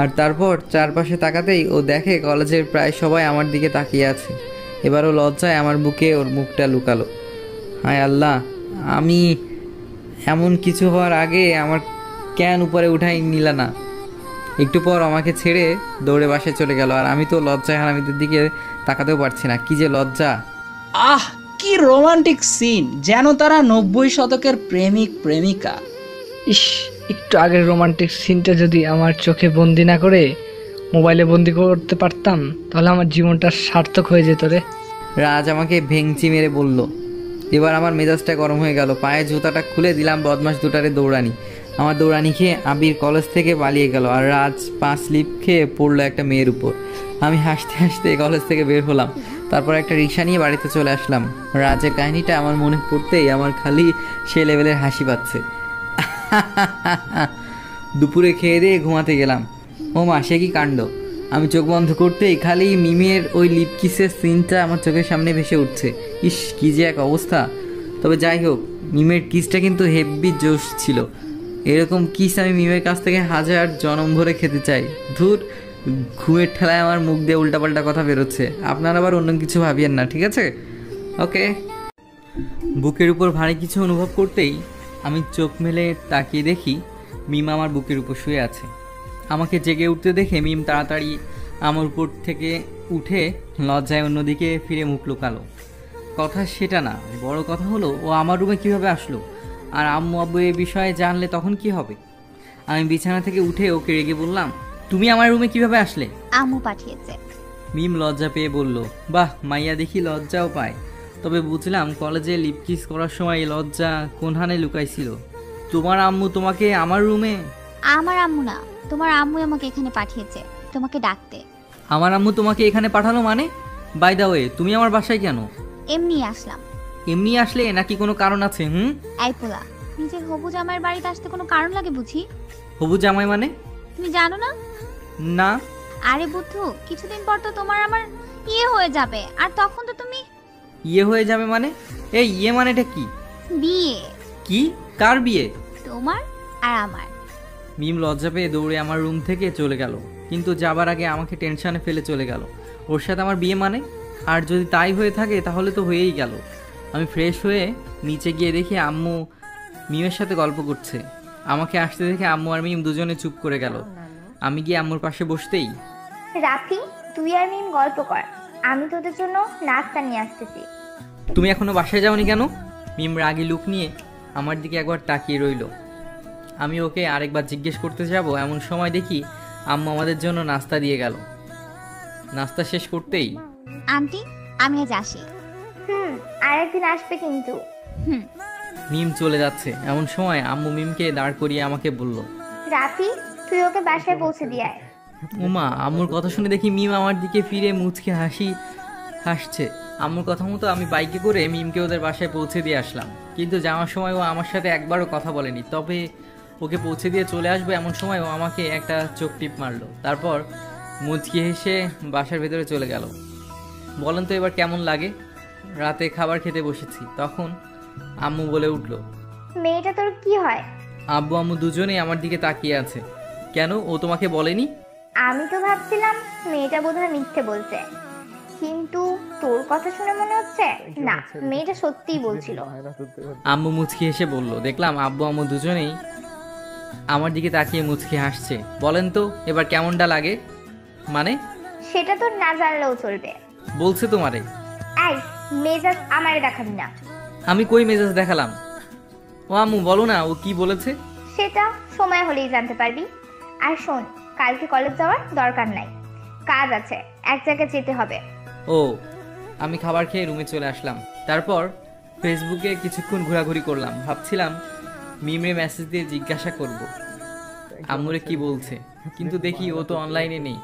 আর তারপর চারপাশে তাকাতেই ও দেখে কলেজের প্রায় সবাই আমার দিকে তাকিয়ে আছে। এবারও লজ্জায় আমার বুকে ওর মুখটা লুকালো। হায় আল্লাহ, আমি এমন কিছু হওয়ার আগে আমার কেন উপরে উঠাই নিলা না? একটু পর আমাকে ছেড়ে দৌড়ে বাসায় চলে গেল, আর আমি তো লজ্জায় হারামিদের দিকে তাকাতেও পারছি না। কি যে লজ্জা! আহ, কি রোমান্টিক সিন, যেন তারা 90 শতকের প্রেমিক প্রেমিকা। ইস, একটু আগের রোমান্টিক সিনটা যদি আমার চোখে বন্দি না করে মোবাইলে বন্দি করতে পারতাম, তাহলে আমার জীবনটা সার্থক হয়ে যেত রে। রাজ আমাকে ভেঙচি মেরে বলল। এবার আমার মেজাজটা গরম হয়ে গেল। পায়ে জুতাটা খুলে দিলাম বদমাস দুটারে দৌড়ানি। আমার দৌড়ানি খেয়ে আবির কলেজ থেকে পালিয়ে গেল, আর রাজ 5 স্লিপ খেয়ে পড়লো একটা মেয়ের উপর। আমি হাসতে হাসতে কলেজ থেকে বের হলাম। তারপর একটা রিক্সা নিয়ে বাড়িতে চলে আসলাম। রাজের কাহিনীটা আমার মনে পড়তেই আমার খালি সে লেভেলের হাসি পাচ্ছে। দুপুরে খেয়ে দিয়ে ঘুমাতে গেলাম। ও মা, সে কি কাণ্ড! আমি চোখ বন্ধ করতেই খালি মিমের ওই লিপ কিসের সিনটা আমার চোখের সামনে ভেসে উঠছে। ইস, কী যে এক অবস্থা। তবে যাই হোক, মিমের কিসটা কিন্তু হেভি জোশ ছিল। এরকম কিস আমি মিমের কাছ থেকে 1000 জনম ভরে খেতে চাই। ধুর, ঘুমের ঠেলায় আমার মুখ দিয়ে উল্টাপাল্টা কথা বেরোচ্ছে। আপনারা আবার অন্য কিছু ভাবিয়েন না, ঠিক আছে? ওকে। বুকের উপর ভারী কিছু অনুভব করতেই আমি চোখ মেলে তাকিয়ে দেখি মিম আমার বুকের উপর শুয়ে আছে। আমাকে জেগে উঠতে দেখে মিম তাড়াতাড়ি আমার উপর থেকে উঠে লজ্জায় অন্যদিকে ফিরে মুখ লুকালো। কথা সেটা না, বড় কথা হলো ও আমার রুমে কিভাবে আসলো, আর আম্মু আব্বু এই বিষয়ে জানলে তখন কি হবে। আমি বিছানা থেকে উঠে ওকে রেগে বললাম, তুমি আমার রুমে কিভাবে আসলে? আম্মু পাঠিয়েছে। মিম লজ্জা পেয়ে বলল, বাহ, মাইয়া দেখি লজ্জাও পায়। তবে বুঝলাম কলেজে লিপ কিস করার সময় এই লজ্জা কোনখানে লুকাইছিল। তোমার আম্মু তোমাকে আমার রুমে? আমার আম্মু না, তোমার আম্মু আমাকে এখানে পাঠিয়েছে তোমাকে ডাকতে। আমার আম্মু তোমাকে এখানে পাঠালো মানে? বাই দা ওয়ে, তুমি আমার বাসায় কেন? এমনি আসলাম। এমনি আসলে নাকি কোনো কারণ আছে? এই পোলা, নিজের হবু জামাইয়ের বাড়িতে আসতে কোনো কারণ লাগে বুঝি? হবু জামাই মানে? তুমি জানো না? না। আরে বুদ্ধু, কিছুদিন পর তো তোমার আমার ইয়ে হয়ে যাবে, আর তখন তো তুমি। ইয়ে হয়ে যাবে মানে? এই ইয়ে মানেটা কি? বিয়ে। কি? কার বিয়ে? তোমার আর আমার। মিম লজ্জা পেয়ে দৌড়ে আমার রুম থেকে চলে গেল, কিন্তু যাবার আগে আমাকে টেনশনে ফেলে চলে গেল। ওর সাথে আমার বিয়ে মানে? আর যদি তাই হয়ে থাকে তাহলে তো হয়েই গেল। আমি ফ্রেশ হয়ে নিচে গিয়ে দেখি আম্মু মিমের সাথে গল্প করছে। আমাকে আসতে দেখে আম্মু আর মিম দুজনে চুপ করে গেল। আমি গিয়ে আম্মুর পাশে বসতেই, রাফি, তুই আর মিম গল্প কর, আমি তোদের জন্য নাস্তা নিয়ে আসতেছি। তুমি এখনো বাসায় যাওনি কেন? মিম রাগী লুক নিয়ে আমার দিকে একবার তাকিয়ে রইল। আমি ওকে আরেকবার জিজ্ঞেস করতে যাব, এমন সময় দেখি আম্মু আমাদের জন্য নাস্তা দিয়ে গেল। নাস্তা শেষ করতেই, আন্টি আমি আজ আসি। আরেকদিন আসবে কিন্তু। মিম চলে যাচ্ছে। এমন সময় আম্মু মিমকে দাঁড় করিয়ে আমাকে বলল, রাফি, তুই ওকে বাসায় পৌঁছে দিয়ে আয়। উমা, আম্মুর কথা শুনে দেখি মিম আমার দিকে ফিরে মুচকে হাসছে। আম্মুর কথা মতো আমি বাইকে করে মিমকে ওদের বাসায় পৌঁছে দিয়ে আসলাম। কিন্তু যাওয়ার সময় ও আমার সাথে একবারও কথা বলেনি। তবে ওকে পৌঁছে দিয়ে চলে আসবে এমন সময় ও আমাকে একটা চোখ টিপ মারলো। তারপর মুচকি হেসে বাসার ভেতরে চলে গেল। বলেন তো এবার কেমন লাগে? রাতে খাবার খেতে বসেছি, তখন আম্মু বলে উঠলো, মেয়েটা তোর কি হয়? আব্বু আম্মু দুজনেই আমার দিকে তাকিয়ে আছে। কেন, ও তোমাকে বলেনি? আমি তো ভাবছিলাম মেয়েটা বোধহয় মিথ্যে বলছে, কিন্তু তোর কথা শুনে মনে হচ্ছে না, মেয়েটা সত্যিই বলছিল। আম্মু মুচকি হেসে বলল। দেখলাম আব্বু আম্মু দুজনেই আমার দিকে তাকিয়ে মুচকি হাসছে। বলেন তো এবার কেমনটা লাগে? মানে? সেটা তোর না জানলেও চলবে। বলছে তোমারে? এই, মেজাজ আমারে দেখাবি না। আমি কই মেজাজ দেখালাম? ও আম্মু বলো না ও কি বলেছে। সেটা সময় হলেই জানতে পারবি। আর শোন, কালকে কলেজ যাওয়ার দরকার নাই, কাজ আছে, এক জায়গায় যেতে হবে। ও, আমি খাবার খেয়ে রুমে চলে আসলাম। তারপর ফেসবুকে কিছুক্ষণ ঘোরাঘুরি করলাম। ভাবছিলাম মিমরে মেসেজ দিয়ে জিজ্ঞাসা করব আম্মুরে কি বলছে, কিন্তু দেখি ও তো অনলাইনে নেই।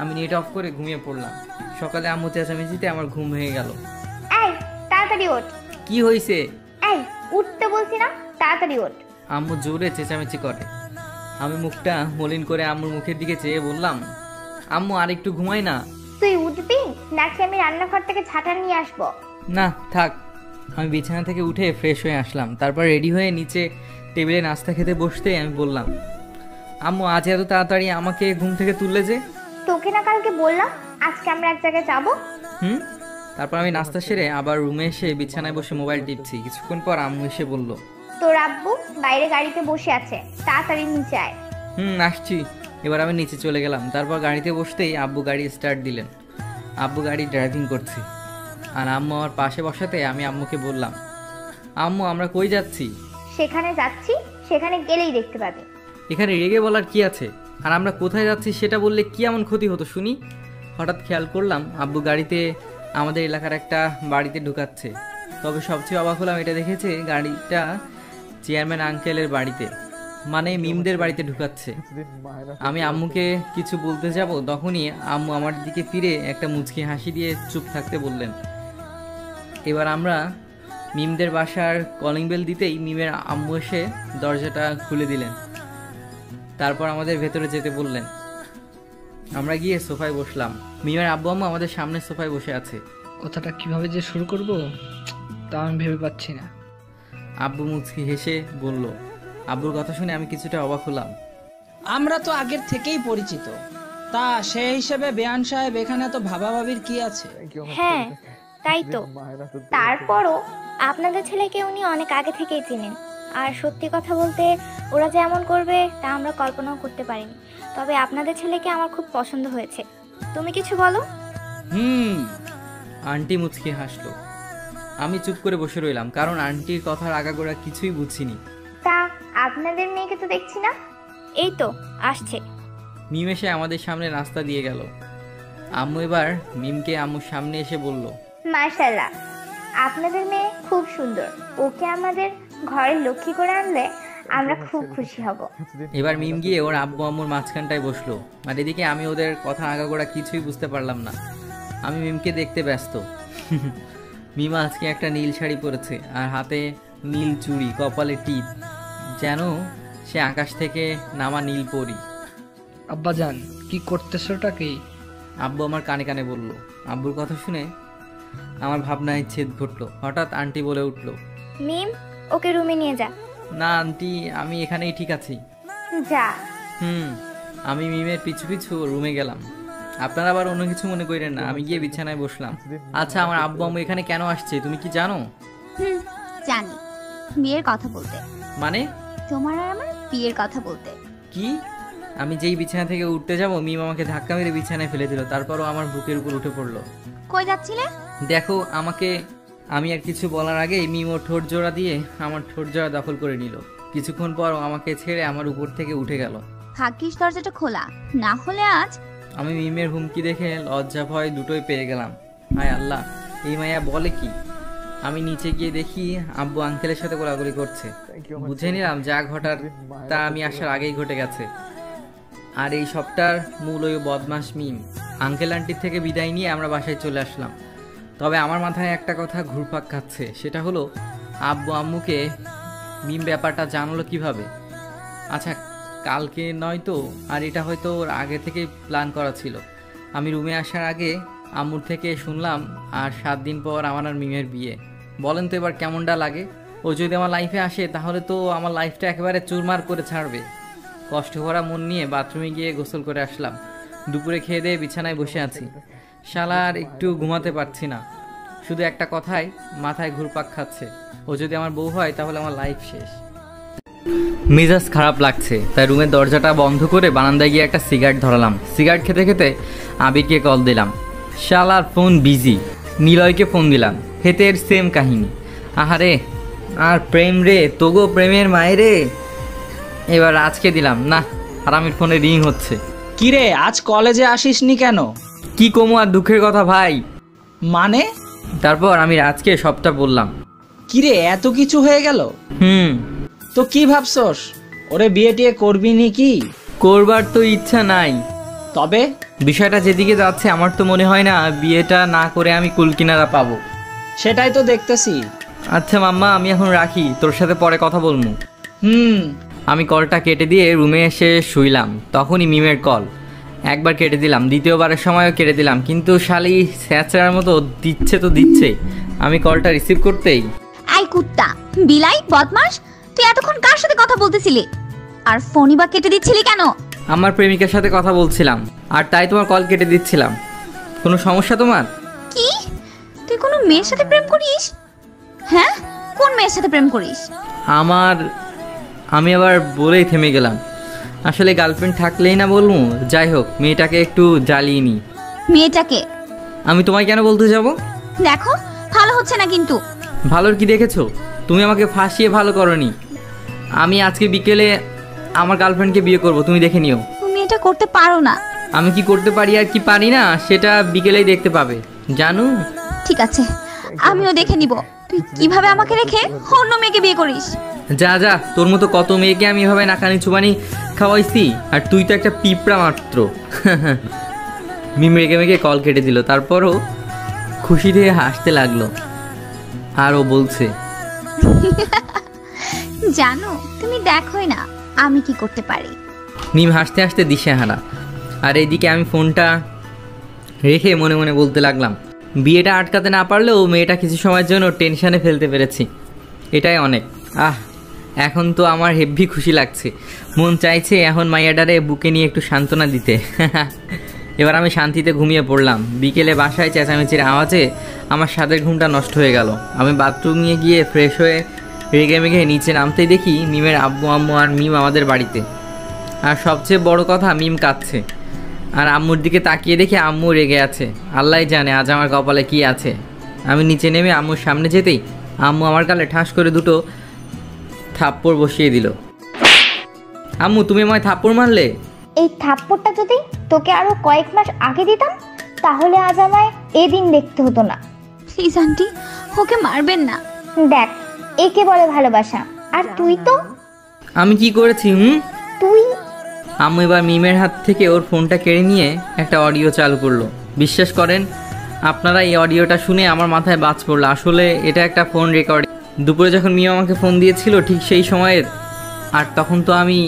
আমি নেট অফ করে ঘুমিয়ে পড়লাম। সকালে আম্মু চেঁচামেচিতে আমার ঘুম ভেঙে গেল। এই, তাড়াতাড়ি ওঠ। কি হয়েছে? এই, উঠতে বলছি না, তাড়াতাড়ি ওঠ। আম্মু জোরে চেঁচামেচি করে। আমি মুখটা মলিন করে আম্মুর মুখের দিকে চেয়ে বললাম, আম্মু আর একটু ঘুমাই না। তুই উঠবি নাকি আমি রান্নাঘর থেকে ঝাঁটা নিয়ে আসবো? না থাক। আমি বিছানা থেকে উঠে ফ্রেশ হয়ে আসলাম। তারপর রেডি হয়ে নিচে টেবিলে নাস্তা খেতে বসতে আমি বললাম, আম্মু আজ এত তাড়াতাড়ি আমাকে ঘুম থেকে তুললে যে? তোকে না কালকে বললাম আজকে আমরা এক জায়গায় যাবো। তারপর আমি নাস্তা সেরে আবার রুমে এসে বিছানায় বসে মোবাইল টিপছি। কিছুক্ষণ পর আম্মু এসে বলল, তোর আব্বু বাইরে গাড়িতে বসে আছে, তাড়াতাড়ি নিচে আয়। আসছি। এবার আমি নিচে চলে গেলাম। তারপর গাড়িতে বসতেই আব্বু গাড়ি স্টার্ট দিলেন। আব্বু গাড়ি ড্রাইভিং করছে আর আম্মু আমার পাশে বসাতে আমি আম্মুকে বললাম, আম্মু আমরা কই যাচ্ছি? সেখানে যাচ্ছি, সেখানে গেলেই দেখতে পাবি। এখানে রেগে বলার কি আছে? আর আমরা কোথায় যাচ্ছি সেটা বললে কি এমন ক্ষতি হতো শুনি? হঠাৎ খেয়াল করলাম আব্বু গাড়িতে আমাদের এলাকার একটা বাড়িতে ঢুকাচ্ছে। তবে সবচেয়ে অবাক হলাম এটা দেখেছে গাড়িটা চেয়ারম্যান আঙ্কেলের বাড়িতে, মানে মিমদের বাড়িতে ঢুকাচ্ছে। আমি আম্মুকে কিছু বলতে যাব, তখনই আম্মু আমার দিকে ফিরে একটা মুচকি হাসি দিয়ে চুপ থাকতে বললেন। এবার আমরা মিমদের বাসার কলিং বেল দিতেই মিমের আম্মু এসে দরজাটা খুলে দিলেন। তারপর আমাদের ভেতরে যেতে বললেন। আমরা গিয়ে সোফায় বসলাম। মিমের আব্বু আম্মু আমাদের সামনে সোফায় বসে আছে। কথাটা কিভাবে যে শুরু করব তা আমি ভেবে পাচ্ছি না। আব্বু মুচকি হেসে বলল। আব্বুর কথা শুনে আমি কিছুটা অবাক হলাম। আমরা তো আগের থেকেই পরিচিত, তা সেই হিসেবে বেয়ান সাহেব এখানে তো ভাবাভাবির কি আছে? হ্যাঁ তাই তো, তারপরও আপনাদের ছেলেকে উনি অনেক আগে থেকেই চিনেন। আর সত্যি কথা বলতে ওরা যে এমন করবে তা আমরা কল্পনাও করতে পারিনি। তবে আপনাদের ছেলেকে আমার খুব পছন্দ হয়েছে। তুমি কিছু বলো। আন্টি মুচকি হাসলো। আমি চুপ করে বসে রইলাম, কারণ আন্টির কথার আগাগোড়া কিছুই বুঝিনি। তা আপনাদের মেয়েকে তো দেখছি না। এই তো আসছে। মিম এসে আমাদের সামনে নাস্তা দিয়ে গেল। আম্মু এবার মিমকে আম্মুর সামনে এসে বলল, মাশাআল্লাহ, আপনাদের মেয়ে খুব সুন্দর। ওকে আমাদের ঘরের লক্ষ্মী করে আনলে আমরা খুব খুশি হব। এবার মিম গিয়ে ওর আব্বু আম্মুর মাঝখানটায় বসলো। আর এদিকে আমি ওদের কথা আগাগোড়া কিছুই বুঝতে পারলাম না। আমি মিমকে দেখতে ব্যস্ত। মিমা আজকে একটা নীল শাড়ি পরেছে আর হাতে নীল চুড়ি, কপালে টিপ, যেন সে আকাশ থেকে নামা নীল পরি। আব্বাজান কি করতেছোটা কি? আব্বু আমার কানে কানে বলল। আব্বুর কথা শুনে আমার ভাবনায় ছেদ ঘটলো। হঠাৎ আন্টি বলে উঠল, মিম ওকে রুমে নিয়ে যা। না আন্টি, আমি এখানেই ঠিক আছি। যা। আমি মিমের পিছু পিছু রুমে গেলাম। আপনারা আবার অন্য কিছু মনে করেন না। আমি গিয়ে বিছানায় বসলাম। আচ্ছা, আমার আব্বু আম্মু এখানে কেন আসছে তুমি কি জানো? জানি, বিয়ের কথা বলতে। মানে? তোমার আর আমার বিয়ের কথা বলতে। কি? আমি যেই বিছানা থেকে উঠতে যাব, মিম আমাকে ধাক্কা মেরে বিছানায় ফেলে দিল। তারপরও আমার বুকের উপর উঠে পড়লো। কই যাচ্ছিলে? দেখো আমাকে। আমি আর কিছু বলার আগেই মিম ওর ঠোঁট জোড়া দিয়ে আমার ঠোঁট জোড়া দখল করে নিল। কিছুক্ষণ পর আমাকে ছেড়ে আমার উপর থেকে উঠে গেল। ভাগ্যিস দরজাটা খোলা, না হলে আজ। আমি মিমের হুমকি দেখে লজ্জা ভয় দুটোই পেয়ে গেলাম। হায় আল্লাহ, এই মাইয়া বলে কি? আমি নিচে গিয়ে দেখি আব্বু আঙ্কেলের সাথে গোলাগুলি করছে। বুঝে নিলাম যা ঘটার তা আমি আসার আগেই ঘটে গেছে। আর এই সবটার মূল ওই বদমাস মিম। আঙ্কেল আন্টির থেকে বিদায় নিয়ে আমরা বাসায় চলে আসলাম। তবে আমার মাথায় একটা কথা ঘুরপাক খাচ্ছে, সেটা হলো আব্বু আম্মুকে মিম ব্যাপারটা জানালো কিভাবে? আচ্ছা, কালকে নয় তো, আর এটা হয়তো ওর আগে থেকে প্ল্যান করা ছিল। আমি রুমে আসার আগে আম্মুর থেকে শুনলাম আর 7 দিন পর আমার আর মিমের বিয়ে। বলেন তো এবার কেমনটা লাগে? ও যদি আমার লাইফে আসে তাহলে তো আমার লাইফটা একেবারে চুরমার করে ছাড়বে। কষ্ট ভরা মন নিয়ে বাথরুমে গিয়ে গোসল করে আসলাম। দুপুরে খেয়ে দিয়ে বিছানায় বসে আছি। শালার একটু ঘুমাতে পারছি না। শুধু একটা কথাই মাথায় ঘুরপাক খাচ্ছে, ও যদি আমার বউ হয় তাহলে আমার লাইফ শেষ। মেজাজ খারাপ লাগছে, তাই রুমের দরজাটা বন্ধ করে বারান্দায় গিয়ে একটা সিগারেট ধরালাম। সিগারেট খেতে খেতে আবিরকে কল দিলাম। শালার ফোন বিজি। নিলয়কে ফোন দিলাম, হেতের সেম কাহিনী। আহারে, আর প্রেম রে, তোগো প্রেমের মায়ের রে। এবার আজকে দিলাম না, আর আমির ফোনে রিং হচ্ছে। কিরে, আজ কলেজে আসিসনি কেন? কি কমু আর দুঃখের কথা ভাই। মানে? তারপর আমি আজকে সবটা বললাম। কিরে, এত কিছু হয়ে গেল? তো কি ভাবছস? ওরে বিয়ে টিয়ে করবি নি কি? করবার তো ইচ্ছা নাই, তবে বিষয়টা যেদিকে যাচ্ছে আমার তো মনে হয় না বিয়েটা না করে আমি কুলকিনারা পাবো। সেটাই তো দেখতেছি। আচ্ছা মাম্মা, আমি এখন রাখি, তোর সাথে পরে কথা বলবো। আমি কলটা কেটে দিয়ে রুমে এসে শুইলাম। তখনই মিমের কল। একবার কেটে দিলাম, দ্বিতীয়বারের সময়ও কেটে দিলাম, কিন্তু শালি স্যাঁচড়ার মতো দিচ্ছে তো দিচ্ছে। আমি কলটা রিসিভ করতেই, আই কুত্তা, বিলাই, বদমাস, তুই এতক্ষণ কার সাথে কথা বলতেছিলি? আর ফোনই বা কেটে দিচ্ছিলি কেন? আমার প্রেমিকার সাথে কথা বলছিলাম, আর তাই তোমার কল কেটে দিচ্ছিলাম। কোনো সমস্যা তোমার? কি? তুই কোনো মেয়ের সাথে প্রেম করিস? হ্যাঁ, কোন মেয়ের সাথে প্রেম করিস? আমি আবার বলেই থেমে গেলাম। আসলে গার্লফ্রেন্ড থাকলেই না বলবো। যাই হোক, মেয়েটাকে একটু জ্বালিয়ে নি। মেয়েটাকে আমি তোমায় কেন বলতে যাব? দেখো, ভালো হচ্ছে না কিন্তু। ভালোর কি দেখেছো? তুমি আমাকে ফাঁসিয়ে ভালো করনি। আমি আজকে বিকেলে আমার গার্লফ্রেন্ডকে বিয়ে করব, তুমি দেখে নিও। তুমি এটা করতে পারো না। আমি কি করতে পারি আর কি পারি না সেটা বিকেলেই দেখতে পাবে, জানো? ঠিক আছে, আমিও দেখে নিব তুই কিভাবে আমাকে রেখে অন্য মেয়েকে বিয়ে করিস। যা যা, তোর মতো কত মেয়েকে আমি এভাবে নাকানি চুবানি খাওয়াইছি, আর তুই তো একটা পিঁপড়া মাত্র। মিম রেগে মেগে কল কেটে দিল। তারপরও খুশি দিয়ে হাসতে লাগলো। আর ও বলছে, জানো, তুমি দেখোই না আমি কি করতে পারি। মিম হাসতে হাসতে দিশেহারা। আর এইদিকে আমি ফোনটা রেখে মনে মনে বলতে লাগলাম, বিয়েটা আটকাতে না পারলেও মেয়েটা কিছু সময়ের জন্য টেনশানে ফেলতে পেরেছি, এটাই অনেক। এখন তো আমার হেভি খুশি লাগছে, মন চাইছে এখন মাইয়াডারে বুকে নিয়ে একটু সান্ত্বনা দিতে। এবার আমি শান্তিতে ঘুমিয়ে পড়লাম। বিকেলে বাসায় চেঁচামেচির আওয়াজে আমার স্বাদের ঘুমটা নষ্ট হয়ে গেল। আমি বাথরুম নিয়ে গিয়ে ফ্রেশ হয়ে রেগে মেঘে নিচে নামতেই দেখি মিমের আব্বু আম্মু আর মিম আমাদের বাড়িতে। আর সবচেয়ে বড় কথা, মিম কাঁদছে। আর আম্মুর দিকে তাকিয়ে দেখি আম্মু রেগে আছে। আল্লাহ জানে আজ আমার কপালে কি আছে। আমি নিচে নেমে আম্মুর সামনে যেতেই আম্মু আমার গালে ঠাস করে দুটো থাপ্পড় বসিয়ে দিল। আম্মু, তুমি আমায় থাপ্পড় মারলে? এই থাপ্পড়টা যদি তোকে আরো কয়েক মাস আগে দিতাম তাহলে আজ আমায় এই দিন দেখতে হতো না। প্লিজ আন্টি, ওকে মারবেন না। দেখ, একে বলে ভালোবাসা। আর তুই তো। আমি কি করেছি? তুই। আম্মু এবার মিমের হাত থেকে ওর ফোনটা কেড়ে নিয়ে একটা অডিও চালু করলো। বিশ্বাস করেন আপনারা, এই অডিওটা শুনে আমার মাথায় বাজ পড়লো। আসলে এটা একটা ফোন রেকর্ডিং। দুপুরে যখন মিম আমাকে ফোন দিয়েছিল ঠিক সেই সময়ের। আর তখন তো আমি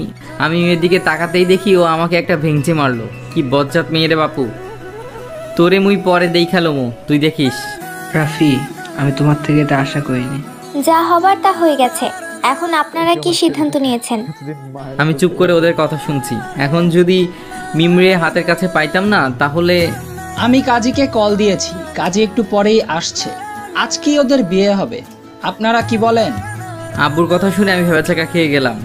মিমের দিকে তাকাতেই দেখি ও আমাকে একটা ভেঙচি মারলো। কি বজ্জাত মেয়েরে বাপু, তোরে মুই পরে দেখালো মো, তুই দেখিস। রাফি, আমি তোমার থেকে এটা আশা করিনি। যা হবার তা হয়ে গেছে, এখন আপনারা কি সিদ্ধান্ত নিয়েছেন? আমি চুপ করে ওদের কথা শুনছি। এখন যদি মিমরে হাতের কাছে পাইতাম না তাহলে। আমি কাজীকে কল দিয়েছি, কাজী একটু পরেই আসছে। আজকেই ওদের বিয়ে হবে। আপনারা কি বলেন? আব্বুর কথা শুনে আমি ভেবেচাকা খেয়ে গেলাম।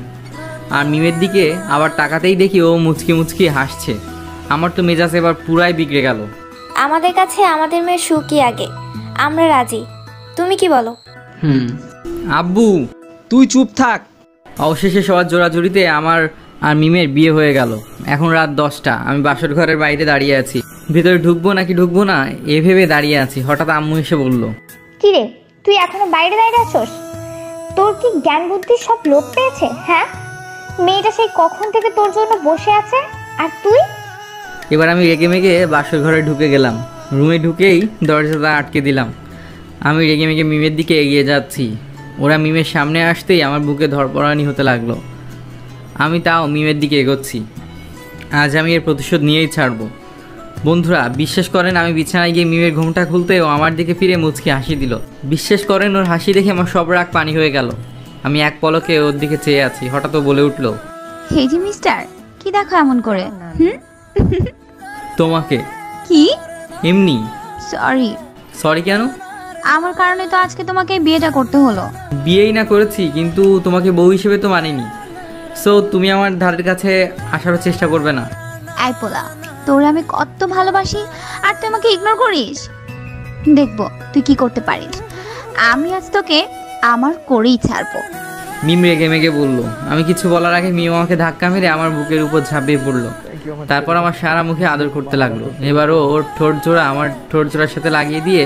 আর মিমের দিকে আবার তাকাতেই দেখি ও মুচকি মুচকি হাসছে। আমার তো মেজাজ এবার পুরাই বিগড়ে গেল। আমাদের কাছে আমাদের মেয়ের সুখই আগে, আমরা রাজি। তুমি কি বলো? আব্বু তুই চুপ থাক। অবশেষে সবার জোড়াজুড়িতে আমার আর মিমের বিয়ে হয়ে গেল। এখন রাত 10টা। আমি বাসর ঘরের বাইরে দাঁড়িয়ে আছি। ভিতরে ঢুকবো নাকি ঢুকবো না এ ভেবে দাঁড়িয়ে আছি। হঠাৎ আম্মু এসে বলল, কিরে, তুই এখনো বাইরে দাঁড়িয়ে আছোস? তোর কি জ্ঞান বুদ্ধির সব লোপ পেয়েছে? হ্যাঁ, মেয়েটা সেই কখন থেকে তোর জন্য বসে আছে, আর তুই? এবার আমি রেগে মেগে বাসর ঘরে ঢুকে গেলাম। রুমে ঢুকেই দরজাটা আটকে দিলাম। আমি রেগে মেগে মিমের দিকে এগিয়ে যাচ্ছি। ওরা মিমের সামনে আসতেই আমার বুকে ধরপড়ানি হতে লাগলো। আমি তাও মিমের দিকে এগোচ্ছি। আজ আমি এর প্রতিশোধ নিয়েই ছাড়বো। বন্ধুরা বিশ্বাস করেন, আমি বিছানায় গিয়ে মিমের ঘুমটা খুলতে ও আমার দিকে ফিরে মুচকি হাসি দিল। বিশ্বাস করেন, ওর হাসি দেখে আমার সব রাগ পানি হয়ে গেল। আমি এক পলকে ওর দিকে চেয়ে আছি। হঠাৎ ও বলে উঠল, হে জি মিস্টার, কি দেখো এমন করে? তোমাকে। কি? এমনি। সরি। সরি কেন? আমার কারণে তো আজকে তোমাকে বিয়েটা করতে হলো। বিয়েই না করেছি, কিন্তু তোমাকে বউ হিসেবে তো মানিনি। সো তুমি আমার ধারের কাছে আসারও চেষ্টা করবে না। এই পোলা, তোর আমি কত ভালোবাসি আর তুই আমাকে ইগনোর করিস। দেখবো তুই কি করতে পারিস। আমি আজ তোকে আমার করেই ছাড়বো। মিম রেগে মেগে বললো। আমি কিছু বলার আগে মিম আমাকে ধাক্কা মেরে আমার বুকের উপর ঝাঁপিয়ে পড়লো। তারপর আমার সারা মুখে আদর করতে লাগলো। এবারও ওর ঠোঁট জোড়া আমার ঠোঁট জোড়ার সাথে লাগিয়ে দিয়ে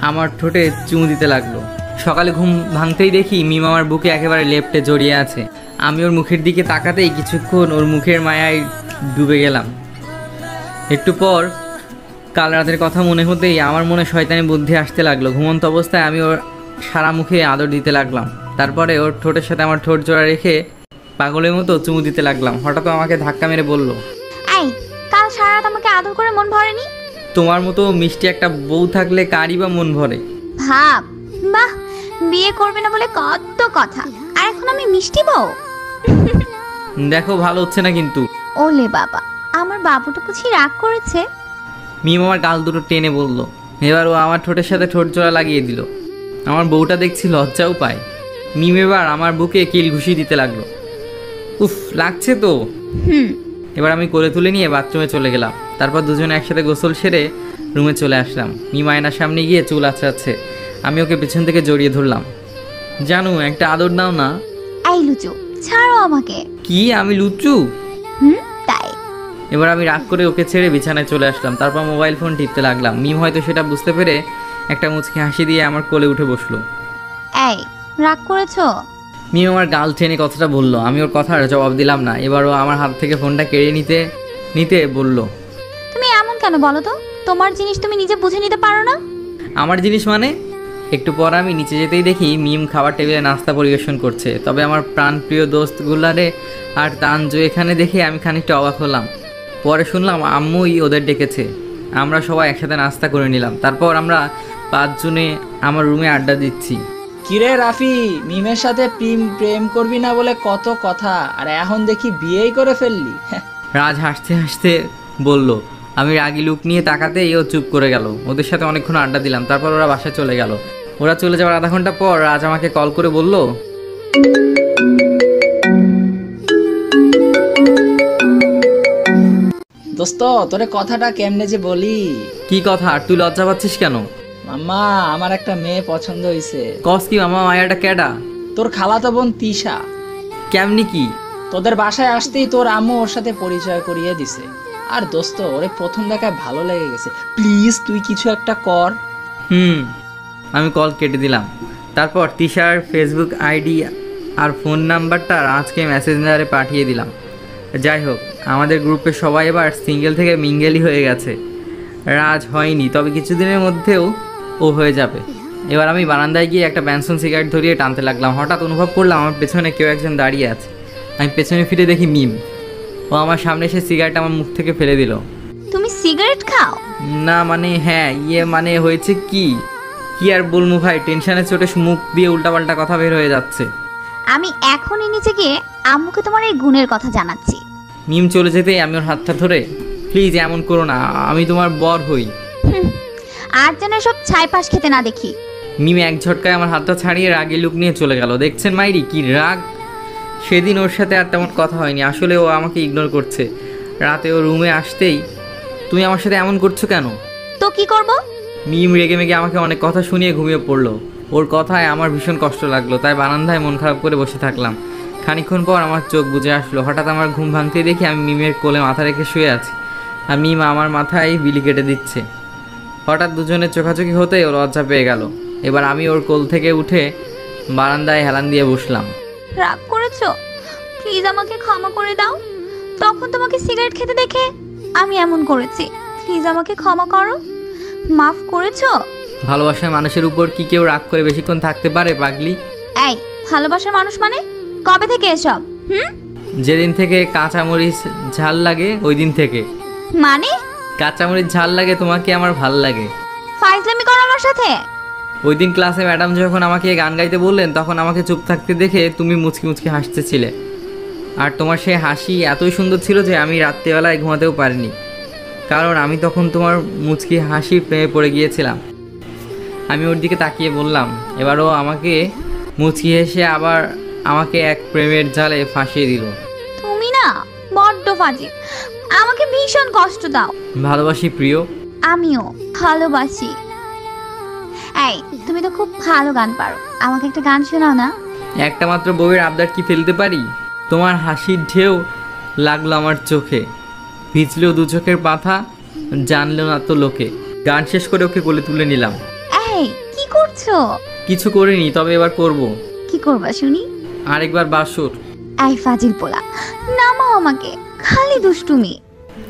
আমার ঠোঁটে চুমু দিতে লাগলো। সকালে ঘুম ভাঙতেই দেখি মিম আমার বুকে একেবারে লেপ্টে জড়িয়ে আছে। আমি ওর মুখের দিকে তাকাতেই কিছুক্ষণ ওর মুখের মায়ায় ডুবে গেলাম। একটু পর কাল রাতের কথা মনে হতেই আমার মনে শয়তানি বুদ্ধি আসতে লাগলো। ঘুমন্ত অবস্থায় আমি ওর সারা মুখে আদর দিতে লাগলাম। তারপরে ওর ঠোঁটের সাথে আমার ঠোঁট জোড়া রেখে পাগলের মতো চুমু দিতে লাগলাম। হঠাৎ আমাকে ধাক্কা মেরে বলল, এই কাল সারা রাত আমাকে আদর করে মন ভরেনি? তোমার মতো মিষ্টি একটা বউ থাকলে কারই বা মন ভরে। ভাব, বাহ, বিয়ে করবে না বলে কত কথা, আর এখন আমি মিষ্টি বউ। দেখো ভালো হচ্ছে না কিন্তু। ওলে বাবা, আমার বাবুটা বুঝি রাগ করেছে। মিম আমার গাল দুটো টেনে বলল। এবার ও আমার ঠোঁটের সাথে ঠোঁট জোড়া লাগিয়ে দিল। আমার বউটা দেখছি লজ্জাও পায়। মিম এবার আমার বুকে কিল ঘুষি দিতে লাগলো। উফ, লাগছে তো। এবার আমি কোলে তুলে নিয়ে বাথরুমে চলে গেলাম। তারপর দুজনে একসাথে গোসল সেরে রুমে চলে আসলাম। মিম আয়নার সামনে গিয়ে চুল আঁচড়াচ্ছে। আমি ওকে পেছন থেকে জড়িয়ে ধরলাম। জানু, একটা আদর দাও না। এই লুচু, ছাড়ো আমাকে। কি, আমি লুচু? তাই। এবার আমি রাগ করে ওকে ছেড়ে বিছানায় চলে আসলাম। তারপর মোবাইল ফোন টিপতে লাগলাম। মিম হয়তো সেটা বুঝতে পেরে একটা মুচকি হাসি দিয়ে আমার কোলে উঠে বসলো। এই, রাগ করেছো? মিম আমার গাল টেনে কথাটা বললো। আমি ওর কথার জবাব দিলাম না। এবার ও আমার হাত থেকে ফোনটা কেড়ে নিতে বলল, তুমি এমন কেন বলো তো? তোমার জিনিস তুমি নিজে বুঝে নিতে পারো না? আমার জিনিস মানে? একটু পর আমি নিচে যেতেই দেখি মিম খাবার টেবিলে নাস্তা পরিবেশন করছে। তবে আমার প্রাণপ্রিয় দোস্ত গুল্লারে আর তানজু এখানে দেখে আমি খানিকটা অবাক হলাম। পরে শুনলাম আম্মুই ওদের ডেকেছে। আমরা সবাই একসাথে নাস্তা করে নিলাম। তারপর আমরা 5 জনে আমার রুমে আড্ডা দিচ্ছি। কিরে রাফি, মিমের সাথে প্রেম করবি না বলে কত কথা, আর এখন দেখি বিয়েই করে ফেললি। রাজ হাসতে হাসতে বলল। আমি রাগি লুক নিয়ে তাকাতেই ও চুপ করে গেল। ওদের সাথে অনেকক্ষণ আড্ডা দিলাম। তারপর ওরা বাসায় চলে গেল। ওরা চলে যাওয়ার আধা ঘন্টা পর রাজ আমাকে কল করে বলল, দোস্ত তোরে কথাটা কেমনে যে বলি। কি কথা? আর তুই লজ্জা পাচ্ছিস কেন? মাম্মা, আমার একটা মেয়ে পছন্দ হয়েছে। কস কি মামা? মায়াটা কেডা? তোর খালাতো বোন তিশা। কেমনি কি? তোদের বাসায় আসতেই তোর আম্মু ওর সাথে পরিচয় করিয়ে দিছে। আর দোস্ত, ওরে প্রথম দেখায় ভালো লেগে গেছে। প্লিজ তুই কিছু একটা কর। আমি কল কেটে দিলাম। তারপর তিশার ফেসবুক আইডি আর ফোন নাম্বারটা আজকে মেসেঞ্জারে পাঠিয়ে দিলাম। যাই হোক, আমাদের গ্রুপে সবাই এবার সিঙ্গেল থেকে মিঙ্গেলই হয়ে গেছে। রাজ হয়নি, তবে কিছুদিনের মধ্যেও ও হয়ে যাবে। এবার আমি বারান্দায় গিয়ে একটা ব্যানসন সিগারেট ধরিয়ে টানতে লাগলাম। হঠাৎ অনুভব করলাম আমার পেছনে কেউ একজন দাঁড়িয়ে আছে। আমি পেছনে ফিরে দেখি মিম। ও আমার সামনে এসে সিগারেট আমার মুখ থেকে ফেলে দিল। তুমি সিগারেট খাও? না মানে হ্যাঁ, মানে হয়েছে কি আর বলবো ভাই, টেনশনে চোটে মুখ দিয়ে উল্টাপাল্টা কথা বের হয়ে যাচ্ছে। আমি এখনই নিচে গিয়ে আম্মুকে তোমার এই গুণের কথা জানাচ্ছি। মিম চলে যেতেই আমি ওর হাতটা ধরে, প্লিজ এমন করো না, আমি তোমার বর হই। আর যেন সব ছাইপাশ খেতে না দেখি। মিম এক ঝটকায় আমার হাতটা ছাড়িয়ে রাগি লুক নিয়ে চলে গেল। দেখছেন মাইরি, কি রাগ। সেদিন ওর সাথে আর তেমন কথা হয়নি। আসলে ও আমাকে ইগনোর করছে। রাতে ও রুমে আসতেই, তুমি আমার সাথে এমন করছো কেন? তো কি করব? মিম রেগে মেগে আমাকে অনেক কথা শুনিয়ে ঘুমিয়ে পড়লো। ওর কথায় আমার ভীষণ কষ্ট লাগলো, তাই বারান্দায় মন খারাপ করে বসে থাকলাম। খানিকক্ষণ পর আমার চোখ বুজে আসলো। হঠাৎ আমার ঘুম ভাঙতে দেখি আমি মিমের কোলে মাথা রেখে শুয়ে আছি, আর মিম আমার মাথায় বিলি কেটে দিচ্ছে। হঠাৎ দুজনের চোখাচোখি হতেই ওর লজ্জা পেয়ে গেল। এবার আমি ওর কোল থেকে উঠে বারান্দায় হেলান দিয়ে বসলাম। রাগ করেছো? প্লিজ আমাকে ক্ষমা করে দাও। তখন তোমাকে সিগারেট খেতে দেখে আমি এমন করেছি। প্লিজ আমাকে ক্ষমা করো। মাফ করেছো? ভালোবাসার মানুষের উপর কি কেউ রাগ করে বেশিক্ষণ থাকতে পারে পাগলি? এই, ভালোবাসার মানুষ মানে কবে থেকে এসব? যেদিন থেকে কাঁচামরিচ ঝাল লাগে ওই দিন থেকে। মানে? কাঁচামরিচ ঝাল লাগে তোমাকে আমার ভাল লাগে। ফাইজলামি করো আমার সাথে? ওই দিন ক্লাসে ম্যাডাম যখন আমাকে গান গাইতে বললেন, তখন আমাকে চুপ থাকতে দেখে তুমি মুচকি মুচকি হাসতেছিলে। আর তোমার সেই হাসি এতই সুন্দর ছিল যে আমি রাত্রিবেলায় ঘুমাতেও পারিনি, কারণ আমি তখন তোমার মুচকি হাসি প্রেমে পড়ে গিয়েছিলাম। আমি ওর দিকে তাকিয়ে বললাম। এবারও আমাকে মুচকি হেসে আবার আমাকে এক প্রেমের জালে ফাঁসিয়ে দিল। তুমি না বড্ড ফাজিল, আমাকে ভীষণ কষ্ট দাও। ভালোবাসি প্রিয়। আমিও ভালোবাসি। এই, তুমি তো খুব ভালো গান পারো, আমাকে একটা গান শোনাও না। একটা মাত্র বউয়ের আবদার কি ফেলতে পারি? তোমার হাসির ঢেউ লাগলো আমার চোখে, ভিজলেও দু চোখের পাতা, জানলো না তো লোকে। গান শেষ করে ওকে কোলে তুলে নিলাম। এই, কি করছো? কিছু করিনি, তবে এবার করব। কি করবা শুনি? আরেকবার বাসর। এই ফাজিল পোলা, নামাও আমাকে, খালি দুষ্টুমি।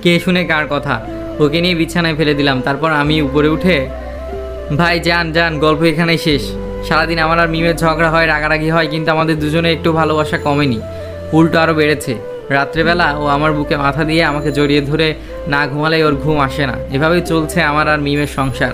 কে শুনে কার কথা? ওকে নিয়ে বিছানায় ফেলে দিলাম। তারপর আমি উপরে উঠে, ভাই যান যান, গল্প এখানেই শেষ। সারাদিন আমার আর মিমের ঝগড়া হয়, রাগারাগি হয়, কিন্তু আমাদের দুজনে একটু ভালোবাসা কমেনি, উল্টো আরও বেড়েছে। রাত্রেবেলা ও আমার বুকে মাথা দিয়ে আমাকে জড়িয়ে ধরে না ঘুমালেই ওর ঘুম আসে না। এভাবেই চলছে আমার আর মিমের সংসার।